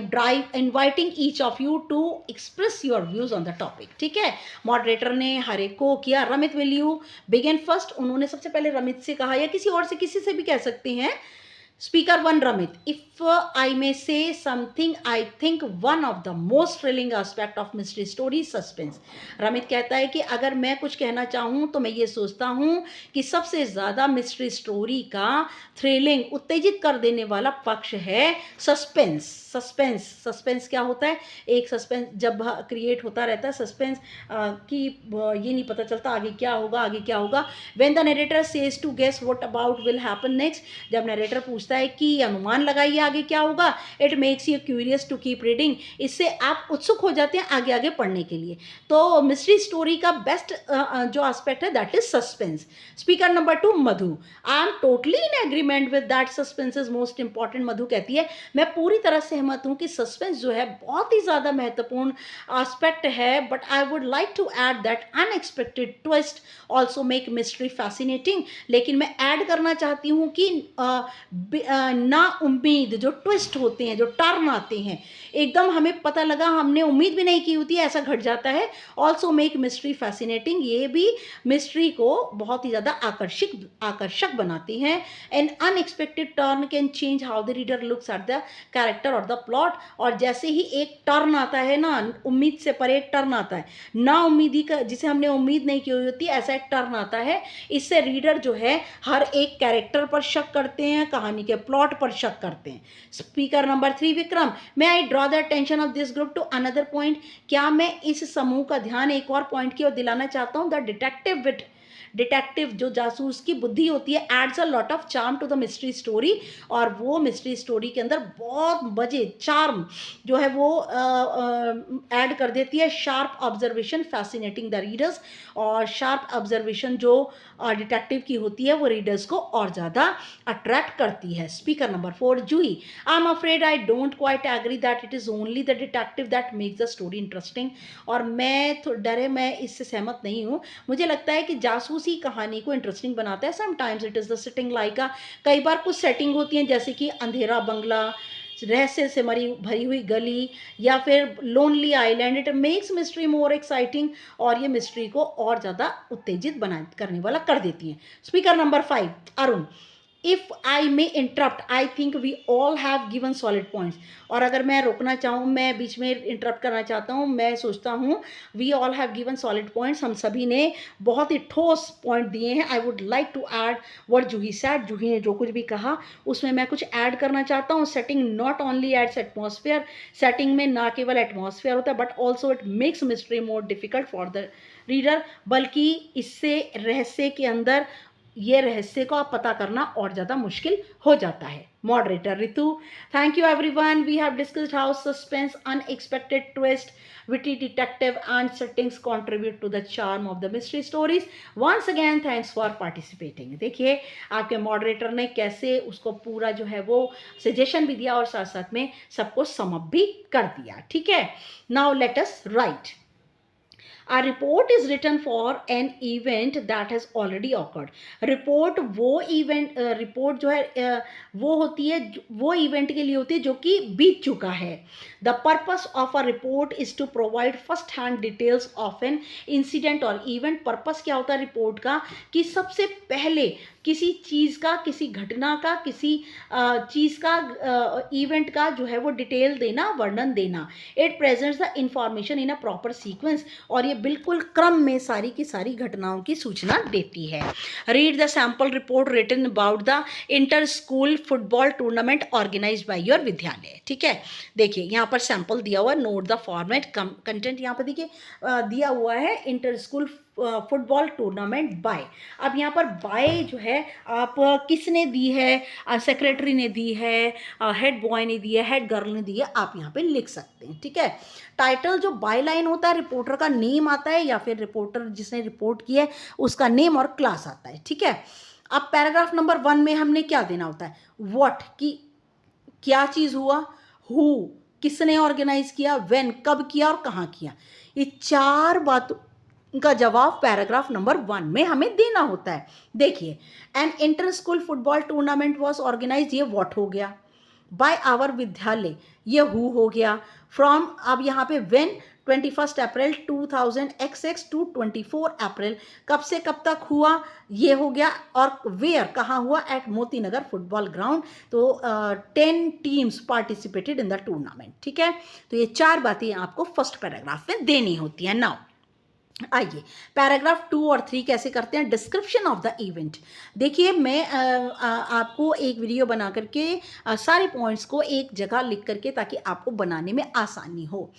inviting each of you to express your views on the topic. ठीक है, मॉडरेटर ने हर एक को किया। Ramit will you begin first. उन्होंने सबसे पहले रमित से कहा, या किसी और से, किसी से भी कह सकते हैं। स्पीकर 1 रमित, इफ आई मे से something, I think one of the most thrilling aspect of mystery story suspense. Ramit कहता है कि अगर मैं कुछ कहना चाहूँ तो मैं ये सोचता हूँ कि सबसे ज़्यादा मिस्ट्री स्टोरी का थ्रिलिंग, उत्तेजित कर देने वाला पक्ष है सस्पेंस। सस्पेंस क्या होता है? एक सस्पेंस जब क्रिएट होता रहता है, सस्पेंस कि ये नहीं पता चलता आगे क्या होगा, आगे क्या होगा। When the narrator says to guess what about will happen next, जब नरेटर पूछता है कि अनुमान लगाइए आगे क्या होगा, it makes you curious to keep reading, इससे आप उत्सुक हो जाते हैं आगे आगे पढ़ने के लिए। तो मिस्ट्री स्टोरी का बेस्ट जो एस्पेक्ट है that is suspense. Speaker number 2 Madhu, I am totally in agreement with that, suspense is most important. Madhu कहती है मैं पूरी तरह सहमत हूँ कि सस्पेंस जो है बहुत ही ज़्यादा महत्वपूर्ण एस्पेक्ट है, but I would like to add that unexpected twist also make mystery fascinating. लेकिन मैं ऐड करना चाहती हूँ कि ना उम्मीद जो ट्विस्ट होते हैं, जो टर्न आते हैं, एकदम हमें पता लगा, हमने उम्मीद भी नहीं की होती है, ऐसा घट जाता है। ऑल्सो मेक मिस्ट्री फैसिनेटिंग, ये भी मिस्ट्री को बहुत ही ज़्यादा आकर्षक बनाती हैं। N unexpected turn can change how the reader looks at the character और द प्लॉट। और जैसे ही एक टर्न आता है ना, उम्मीद से परे एक टर्न आता है, ना उम्मीदी का, जिसे हमने उम्मीद नहीं की हुई होती, ऐसा एक टर्न आता है, इससे रीडर जो है हर एक कैरेक्टर पर शक करते हैं, कहानी के प्लॉट पर शक करते हैं। स्पीकर नंबर 3 विक्रम, मैं I draw the attention of this group to another point, क्या मैं इस समूह का ध्यान एक और पॉइंट की ओर दिलाना चाहता हूँ। द डिटेक्टिव जो जासूस की बुद्धि होती है, adds a lot of charm to the mystery story, और वो मिस्ट्री स्टोरी के अंदर बहुत मजे, चार्म जो है वो ऐड कर देती है। Sharp observation fascinating the readers, और शार्प ऑब्जर्वेशन जो डिटेक्टिव की होती है वो रीडर्स को और ज़्यादा अट्रैक्ट करती है। Speaker number 4 Juhi, I am afraid I don't quite agree that it is only the detective that makes the story interesting. और मैं इससे सहमत नहीं हूँ। मुझे लगता है कि जासूसी कहानी को इंटरेस्टिंग बनाता है। Sometimes it is the sitting like अ, कई बार कुछ सेटिंग होती हैं जैसे कि अंधेरा बंगला, रहस्य से भरी हुई गली, या फिर lonely island. It makes mystery more exciting, और ये मिस्ट्री को और ज़्यादा उत्तेजित करने वाला कर देती है। Speaker number 5 Arun, if I may interrupt, I think we all have given solid points. और अगर मैं रोकना चाहूँ, मैं बीच में इंटरप्ट करना चाहता हूँ, मैं सोचता हूँ we all have given solid points, हम सभी ने बहुत ही ठोस पॉइंट दिए हैं। I would like to add what Juhi said, Juhi ने जो कुछ भी कहा उसमें मैं कुछ ऐड करना चाहता हूँ। Setting not only adds atmosphere, setting में ना केवल एटमॉस्फेयर होता है but also it makes mystery more difficult for the reader, बल्कि इससे रहस्य के अंदर ये रहस्य को आप पता करना और ज़्यादा मुश्किल हो जाता है। Moderator Ritu, thank you everyone, we have discussed how suspense, unexpected twist, witty detective and settings contribute to the charm of the mystery stories. Once again thanks for participating. देखिए आपके मॉडरेटर ने कैसे उसको पूरा जो है वो सजेशन भी दिया और साथ साथ में सबको सम अप भी कर दिया। ठीक है, now let us right. A report is written for an event that has already occurred. Report वो इवेंट, रिपोर्ट जो है वो होती है, वो इवेंट के लिए होती है जो कि बीत चुका है। The purpose of a report is to provide first hand details of an incident और इवेंट। पर्पस क्या होता है रिपोर्ट का, कि सबसे पहले किसी चीज़ का, किसी घटना का, किसी चीज़ का, इवेंट का जो है वो डिटेल देना, वर्णन देना। It presents the information in a proper sequence, और ये बिल्कुल क्रम में सारी की सारी घटनाओं की सूचना देती है। Read the sample report written about the inter school football tournament organised by your विद्यालय। ठीक है, देखिए यहाँ पर सैंपल दिया हुआ है, नोट द फॉर्मेट कंटेंट यहाँ पर देखिए दिया हुआ है, inter school football tournament by. अब यहाँ पर बाय जो है आप किसने दी है, सेक्रेटरी ने दी है, हेड बॉय ने दी है, हेड गर्ल ने दी है, आप यहाँ पे लिख सकते हैं। ठीक है, टाइटल जो बाय लाइन होता है, रिपोर्टर का नेम आता है या फिर रिपोर्टर जिसने रिपोर्ट की है उसका नेम और क्लास आता है। ठीक है, अब पैराग्राफ नंबर 1 में हमने क्या देना होता है, व्हाट, की क्या चीज़ हुआ, हु किसने ऑर्गेनाइज किया, व्हेन कब किया और कहाँ किया। ये 4 बातों का जवाब पैराग्राफ नंबर 1 में हमें देना होता है। देखिए, an inter school football tournament was organise, ये व्हाट हो गया, बाय आवर विद्यालय ये हु हो गया, फ्रॉम, अब यहाँ पे व्हेन 21 अप्रैल 2000 टू 24 अप्रैल, कब से कब तक हुआ ये हो गया, और वेयर कहाँ हुआ, eight Moti Nagar football ground. तो 10 teams participated in the tournament. ठीक है, तो ये 4 बातें आपको फर्स्ट पैराग्राफ में देनी होती है। नाउ आइए पैराग्राफ 2 और 3 कैसे करते हैं, डिस्क्रिप्शन ऑफ द इवेंट। देखिए मैं आपको एक वीडियो बना करके सारे पॉइंट्स को एक जगह लिख करके, ताकि आपको बनाने में आसानी हो।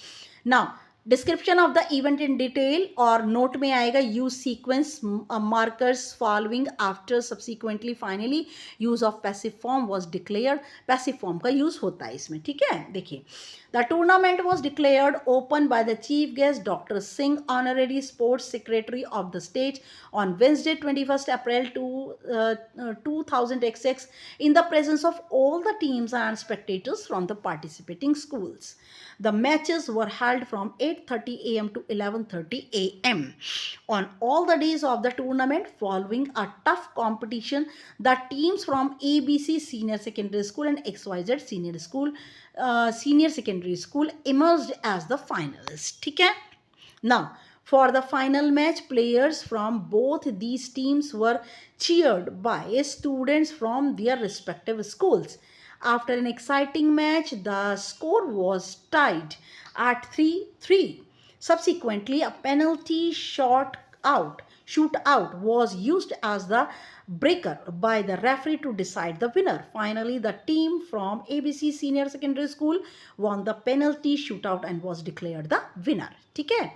Now description of the event in detail, और नोट में आएगा use sequence markers following after subsequently finally use of passive form was declared. Passive form का यूज होता है इसमें। ठीक है, देखिए the tournament was declared open by the chief guest doctor Singh, honorary sports secretary of the state, on Wednesday 21 April 2006 in the presence of all the teams and spectators from the participating schools. The matches were held from 8:30 a.m. to 11:30 a.m. On all the days of the tournament, following a tough competition, the teams from ABC Senior Secondary School and XYZ Senior Secondary School emerged as the finalists. ठीक है, now for the final match, players from both these teams were cheered by students from their respective schools. After an exciting match, the score was tied at 3-3. Subsequently, a penalty shootout was used as the breaker by the referee to decide the winner. Finally, the team from ABC Senior Secondary School won the penalty shootout and was declared the winner. ठीक है,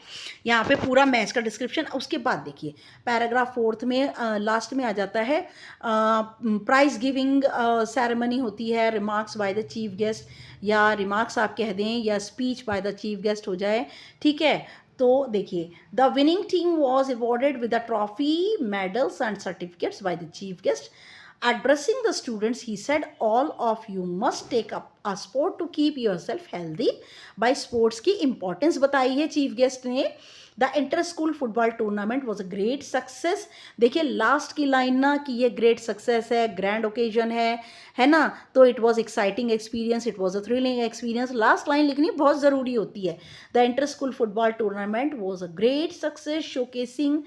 यहाँ पे पूरा मैच का डिस्क्रिप्शन। उसके बाद देखिए पैराग्राफ 4 में लास्ट में आ जाता है प्राइज गिविंग सेरेमनी होती है, remarks by the chief guest, या रिमार्क्स आप कह दें या speech by the chief guest हो जाए। ठीक है, तो देखिए the winning team was awarded with the trophy, medals and certificates by the chief guest. Addressing the students, he said, all of you must take up a sport to keep yourself healthy. By sports की इंपॉर्टेंस बताई है चीफ गेस्ट ने। The inter school football tournament was a great success. देखिए लास्ट की लाइन ना कि ये ग्रेट सक्सेस है, ग्रैंड ओकेजन है ना, तो it was exciting experience, it was a thrilling experience. Last line लिखनी बहुत ज़रूरी होती है। The inter school football tournament was a great success showcasing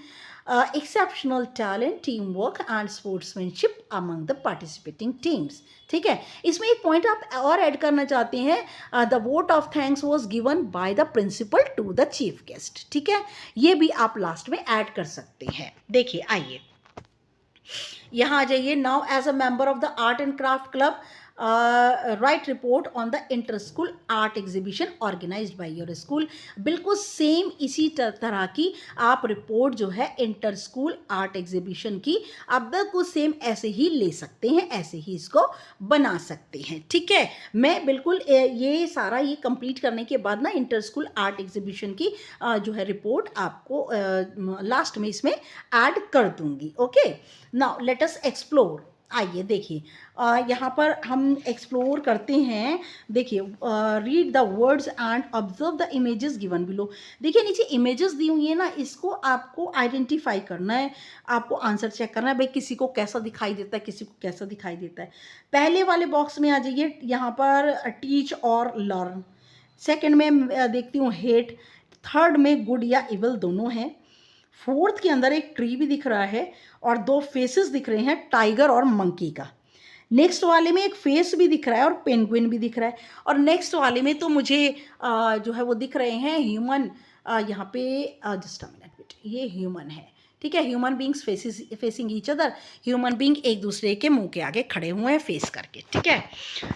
exceptional talent, teamwork and sportsmanship among the participating teams। ठीक है, इसमें एक पॉइंट आप और ऐड करना चाहते हैं, the vote of thanks was given by the principal to the chief guest. ठीक है, ये भी आप लास्ट में ऐड कर सकते हैं। देखिए आइए यहाँ आ जाइए। Now as a member of the art and craft club write report on the inter school art exhibition organised by your school. बिल्कुल सेम इसी तरह की आप रिपोर्ट जो है इंटर स्कूल आर्ट एग्जीबिशन की आप बिल्कुल सेम ऐसे ही ले सकते हैं, ऐसे ही इसको बना सकते हैं। ठीक है, मैं बिल्कुल ये सारा ये कंप्लीट करने के बाद ना इंटर स्कूल आर्ट एग्जीबिशन की जो है रिपोर्ट आपको लास्ट में इसमें ऐड कर दूंगी। ओके, नाउ लेट अस एक्सप्लोर। आइए देखिए यहाँ पर हम एक्सप्लोर करते हैं। देखिए read the words and observe the images given below. देखिए नीचे इमेजेस दी हुई है ना, इसको आपको आइडेंटिफाई करना है, आपको आंसर चेक करना है भाई किसी को कैसा दिखाई देता है, किसी को कैसा दिखाई देता है। पहले वाले बॉक्स में आ जाइए, यहाँ पर टीच और लर्न। सेकेंड में देखती हूँ हेट। थर्ड में गुड या इवल दोनों हैं। फोर्थ के अंदर एक ट्री भी दिख रहा है और दो फेसेस दिख रहे हैं, टाइगर और मंकी का। नेक्स्ट वाले में एक फेस भी दिख रहा है और पेंगुइन भी दिख रहा है। और नेक्स्ट वाले में तो मुझे जो है वो दिख रहे हैं ह्यूमन। यहाँ पे जस्ट अ मिनट बेट, ये ह्यूमन है। ठीक है, human beings facing each other. Human being एक दूसरे के मुंह के आगे खड़े हुए हैं फेस करके। ठीक है,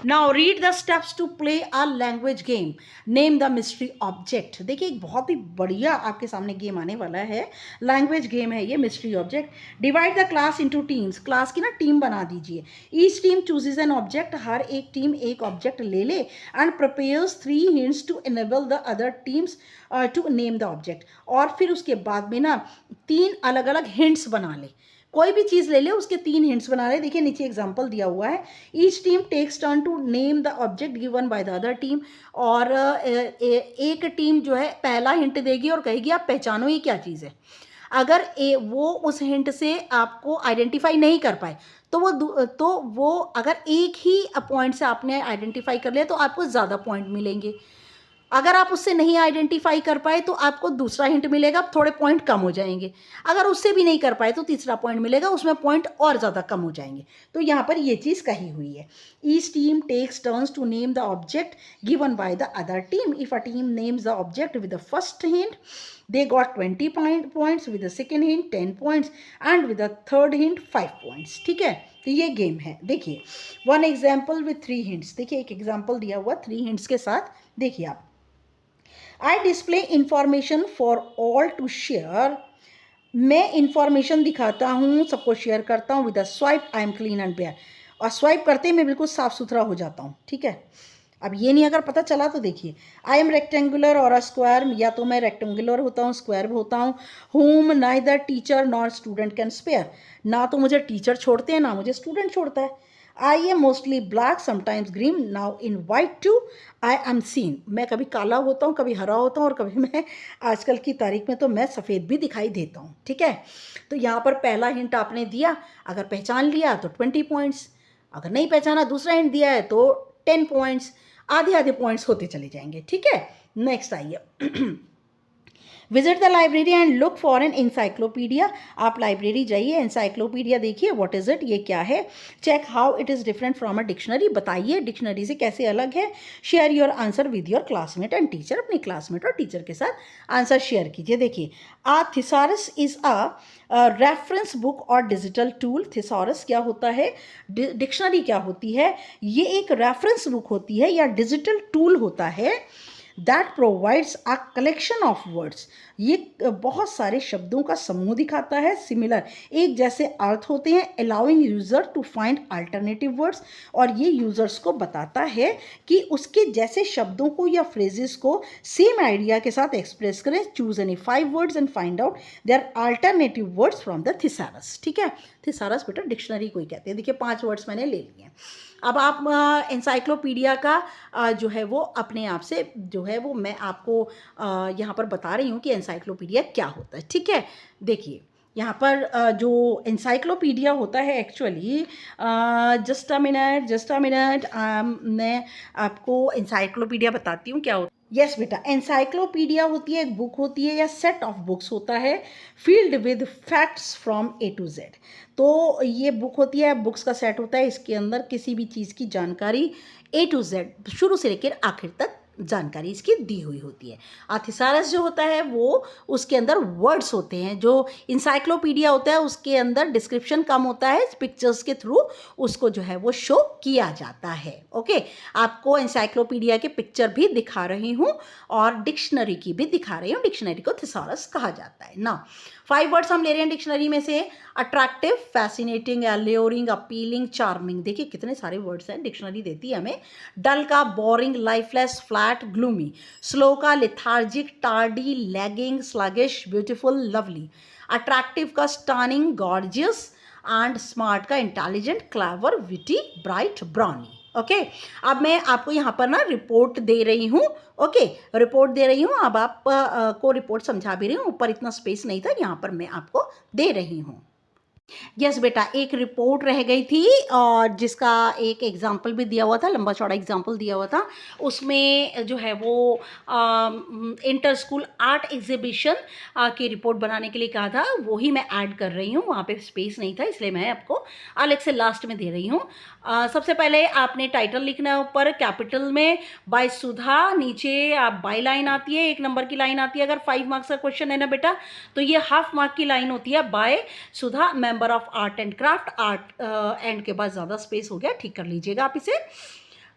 now read the steps to play a language game, name the mystery object. देखिए एक बहुत ही बढ़िया आपके सामने गेम आने वाला है, लैंग्वेज गेम है ये, mystery object. Divide the class into teams, class की ना टीम बना दीजिए। Each team chooses an object, हर एक टीम एक ऑब्जेक्ट ले ले and prepares 3 hints to enable the other teams to name the object. और फिर उसके बाद में ना 3 अलग अलग हिंट्स बना ले, कोई भी चीज़ ले ले उसके 3 हिंट्स बना ले। देखिए नीचे एग्जांपल दिया हुआ है, each team takes turn to name the object given by the other team. और एक टीम जो है पहला हिंट देगी और कहेगी आप पहचानो ये क्या चीज़ है। अगर वो उस हिंट से आपको आइडेंटिफाई नहीं कर पाए तो वो अगर एक ही पॉइंट से आपने आइडेंटिफाई कर लिया तो आपको ज़्यादा पॉइंट मिलेंगे। अगर आप उससे नहीं आइडेंटिफाई कर पाए तो आपको दूसरा हिंट मिलेगा, थोड़े पॉइंट कम हो जाएंगे। अगर उससे भी नहीं कर पाए तो तीसरा पॉइंट मिलेगा, उसमें पॉइंट और ज़्यादा कम हो जाएंगे। तो यहाँ पर ये चीज़ कही हुई है, each team takes turns to name the object given by the other team. If a team names the object with the first hint they got 20 points, with the second hint 10 points and with the third hint 5 points। ठीक है, तो ये गेम है। देखिए वन एग्जाम्पल विथ 3 हिंट्स। देखिए एक एग्जाम्पल दिया हुआ 3 हिंट्स के साथ। देखिए आप, I display information for all to share. मैं इंफॉर्मेशन दिखाता हूँ, सबको शेयर करता हूँ। With a swipe I am clean and bare, और स्वाइप करते ही मैं बिल्कुल साफ सुथरा हो जाता हूँ। ठीक है, अब ये नहीं अगर पता चला तो देखिए, आई एम रेक्टेंगुलर और अ स्क्वायर, या तो मैं रेक्टेंगुलर होता हूँ स्क्वायर भी होता हूँ। Home neither teacher nor student can spare, ना तो मुझे टीचर छोड़ते हैं ना मुझे स्टूडेंट छोड़ता है। I am mostly black sometimes green, now in white too I am seen. मैं कभी काला होता हूँ, कभी हरा होता हूँ, और कभी मैं आजकल की तारीख में तो मैं सफ़ेद भी दिखाई देता हूँ। ठीक है, तो यहाँ पर पहला हिंट आपने दिया, अगर पहचान लिया तो 20 पॉइंट्स, अगर नहीं पहचाना दूसरा हिंट दिया है तो 10 पॉइंट्स, आधे आधे पॉइंट्स होते चले जाएंगे। ठीक है, नेक्स्ट आइए। Visit the library and look for an encyclopedia. आप लाइब्रेरी जाइए, इंसाइक्लोपीडिया देखिए, व्हाट इज इट, ये क्या है। Check how it is different from a dictionary, बताइए डिक्शनरी से कैसे अलग है। Share your answer with your classmate and teacher, अपने क्लासमेट और टीचर के साथ आंसर शेयर कीजिए। देखिए a thesaurus is a reference book और डिजिटल टूल। थिसॉरस क्या होता है, डिक्शनरी क्या होती है, ये एक रेफरेंस बुक होती है या डिजिटल टूल होता है that provides a collection of words ये बहुत सारे शब्दों का समूह दिखाता है, सिमिलर एक जैसे अर्थ होते हैं, allowing user to find alternative words, और ये यूज़र्स को बताता है कि उसके जैसे शब्दों को या फ्रेजेस को सेम आइडिया के साथ एक्सप्रेस करें। Choose any 5 words and find out their alternative words from the thesaurus. ठीक है, थिसारस बेटा डिक्शनरी को ही कहते हैं। देखिए 5 वर्ड्स मैंने ले लिए हैं। अब आप एनसाइक्लोपीडिया का जो है वो अपने आप से जो है वो मैं आपको यहाँ पर बता रही हूँ कि एनसाइक्लोपीडिया क्या होता है। ठीक है, देखिए यहाँ पर जो एनसाइक्लोपीडिया होता है एक्चुअली, जस्ट अ मिनट मैं आपको एनसाइक्लोपीडिया बताती हूँ क्या होता है। यस बेटा, एनसाइक्लोपीडिया होती है, एक बुक होती है या सेट ऑफ बुक्स होता है filled with facts from A to Z. तो ये बुक होती है, बुक्स का सेट होता है, इसके अंदर किसी भी चीज़ की जानकारी ए टू जेड शुरू से लेकर आखिर तक जानकारी इसकी दी हुई होती है। थिसारस जो होता है वो उसके अंदर वर्ड्स होते हैं। जो इंसाइक्लोपीडिया होता है उसके अंदर डिस्क्रिप्शन कम होता है, पिक्चर्स के थ्रू उसको जो है वो शो किया जाता है। ओके, आपको इंसाइक्लोपीडिया के पिक्चर भी दिखा रही हूँ और डिक्शनरी की भी दिखा रही हूँ। डिक्शनरी को थिसारस कहा जाता है ना। 5 वर्ड्स हम ले रहे हैं डिक्शनरी में से। Attractive, fascinating, alluring, appealing, charming. देखिए कितने सारे वर्ड्स हैं डिक्शनरी देती है हमें। डल का boring, lifeless, flat, gloomy. Slow का lethargic, tardy, lagging, sluggish, beautiful, lovely. Attractive का स्टनिंग, गॉर्जियस, एंड स्मार्ट का intelligent, clever, witty, bright, brainy. Okay, अब मैं आपको यहाँ पर ना रिपोर्ट दे रही हूँ। ओके, रिपोर्ट दे रही हूँ। अब आप को रिपोर्ट समझा भी रही हूँ, ऊपर इतना स्पेस नहीं था, यहाँ पर मैं आपको दे रही हूँ। यस बेटा, एक रिपोर्ट रह गई थी और जिसका एक एग्जाम्पल भी दिया हुआ था, लंबा चौड़ा एग्जाम्पल दिया हुआ था। उसमें जो है वो इंटर स्कूल आर्ट एग्जीबिशन की रिपोर्ट बनाने के लिए कहा था, वही मैं ऐड कर रही हूँ। वहाँ पे स्पेस नहीं था इसलिए मैं आपको अलग से लास्ट में दे रही हूँ। सबसे पहले आपने टाइटल लिखना है ऊपर कैपिटल में, बाय सुधा। नीचे आप बाय लाइन आती है, 1 नंबर की लाइन आती है। अगर 5 मार्क्स का क्वेश्चन है ना बेटा, तो ये हाफ मार्क की लाइन होती है, by Sudha, member of art and craft. Art and के बाद ज़्यादा स्पेस हो गया, ठीक कर लीजिएगा आप इसे।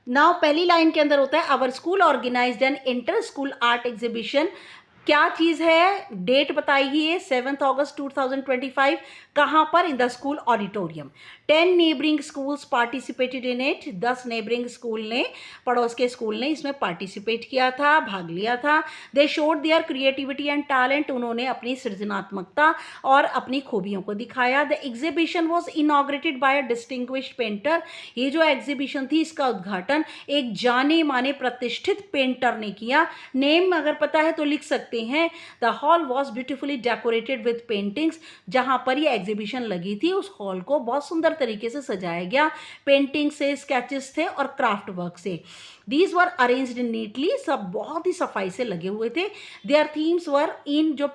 नाउ पहली लाइन के अंदर होता है our school organised an inter school art exhibition. क्या चीज़ है, डेट बताइए, 7 अगस्त 2025। कहाँ पर? In the school auditorium. 10 neighbouring schools participated in it. 10 neighbouring school ने, पड़ोस के स्कूल ने इसमें पार्टिसिपेट किया था, भाग लिया था। They showed their creativity and talent. उन्होंने अपनी सृजनात्मकता और अपनी खूबियों को दिखाया। The exhibition was inaugurated by a distinguished painter. ये जो एग्जीबिशन थी इसका उद्घाटन एक जाने माने प्रतिष्ठित पेंटर ने किया। नेम अगर पता है तो लिख सकते हैं। The hall was beautifully decorated with paintings. जहाँ पर ये एग्जीबिशन लगी थी उस हॉल को बहुत सुंदर तरीके से सजाया गया, पेंटिंग से, स्केचेस थे और क्राफ्ट वर्क से। दीज वर अरेंज्ड नीटली, सब बहुत ही सफाई से लगे हुए थे। देयर थीम्स वर, इन जो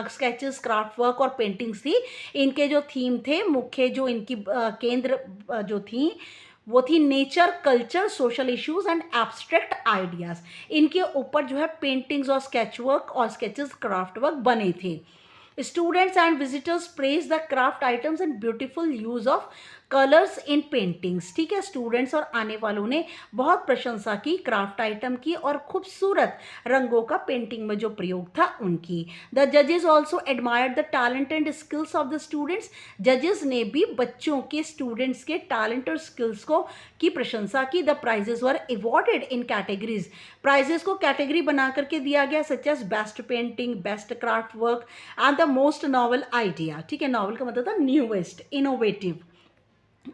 स्केचेस, क्राफ्ट वर्क और पेंटिंग्स थी, इनके जो थीम थे, मुख्य जो इनकी केंद्र जो थी वो थी nature, culture, social issues and abstract ideas. इनके ऊपर जो है पेंटिंग्स और स्केच वर्क और स्केचेस, क्राफ्ट वर्क बने थे। Students and visitors praise the craft items and beautiful use of colours in paintings. ठीक है, स्टूडेंट्स और आने वालों ने बहुत प्रशंसा की क्राफ्ट आइटम की और खूबसूरत रंगों का पेंटिंग में जो प्रयोग था उनकी। द जजेस also admired the talent and skills of the students. जजेस ने भी बच्चों के, स्टूडेंट्स के टैलेंट और स्किल्स को की प्रशंसा की। The prizes were awarded in categories. Prizes को कैटेगरी बना करके दिया गया, such as best painting, best craft work and the most novel idea. ठीक है, नॉवल का मतलब था newest, innovative.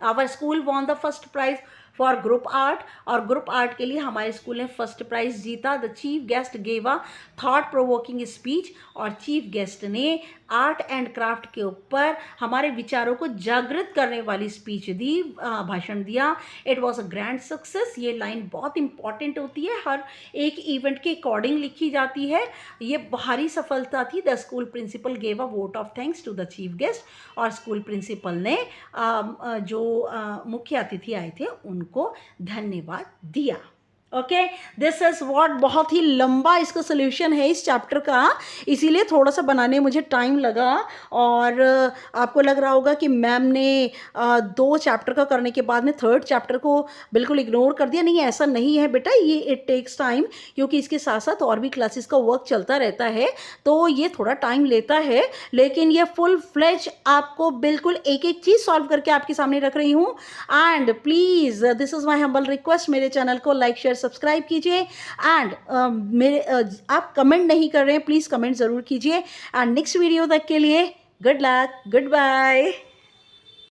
Our school won the first prize for group art, और ग्रुप आर्ट के लिए हमारे स्कूल ने फर्स्ट प्राइज जीता। The chief guest gave a thought provoking speech, और चीफ गेस्ट ने आर्ट एंड क्राफ्ट के ऊपर हमारे विचारों को जागृत करने वाली स्पीच दी, भाषण दिया। It was a grand success. ये लाइन बहुत इंपॉर्टेंट होती है, हर एक इवेंट के अकॉर्डिंग लिखी जाती है। ये भारी सफलता थी। The school principal gave a vote of thanks to the chief guest, और स्कूल प्रिंसिपल ने जो मुख्य अतिथि आए थे उनको धन्यवाद दिया। ओके, दिस इज़ व्हाट, बहुत ही लंबा इसका सोल्यूशन है इस चैप्टर का, इसीलिए थोड़ा सा बनाने में मुझे टाइम लगा। और आपको लग रहा होगा कि मैम ने 2 चैप्टर का करने के बाद में 3rd चैप्टर को बिल्कुल इग्नोर कर दिया। नहीं, ऐसा नहीं है बेटा, ये इट टेक्स टाइम, क्योंकि इसके साथ साथ और भी क्लासेस का वर्क चलता रहता है, तो ये थोड़ा टाइम लेता है। लेकिन ये फुल फ्लेज आपको बिल्कुल एक एक चीज़ सॉल्व करके आपके सामने रख रही हूँ। And please, this is my humble request, मेरे चैनल को लाइक शेयर सब्सक्राइब कीजिए। एंड आप कमेंट नहीं कर रहे हैं, प्लीज़ कमेंट ज़रूर कीजिए। एंड नेक्स्ट वीडियो तक के लिए गुड लक, गुड बाय।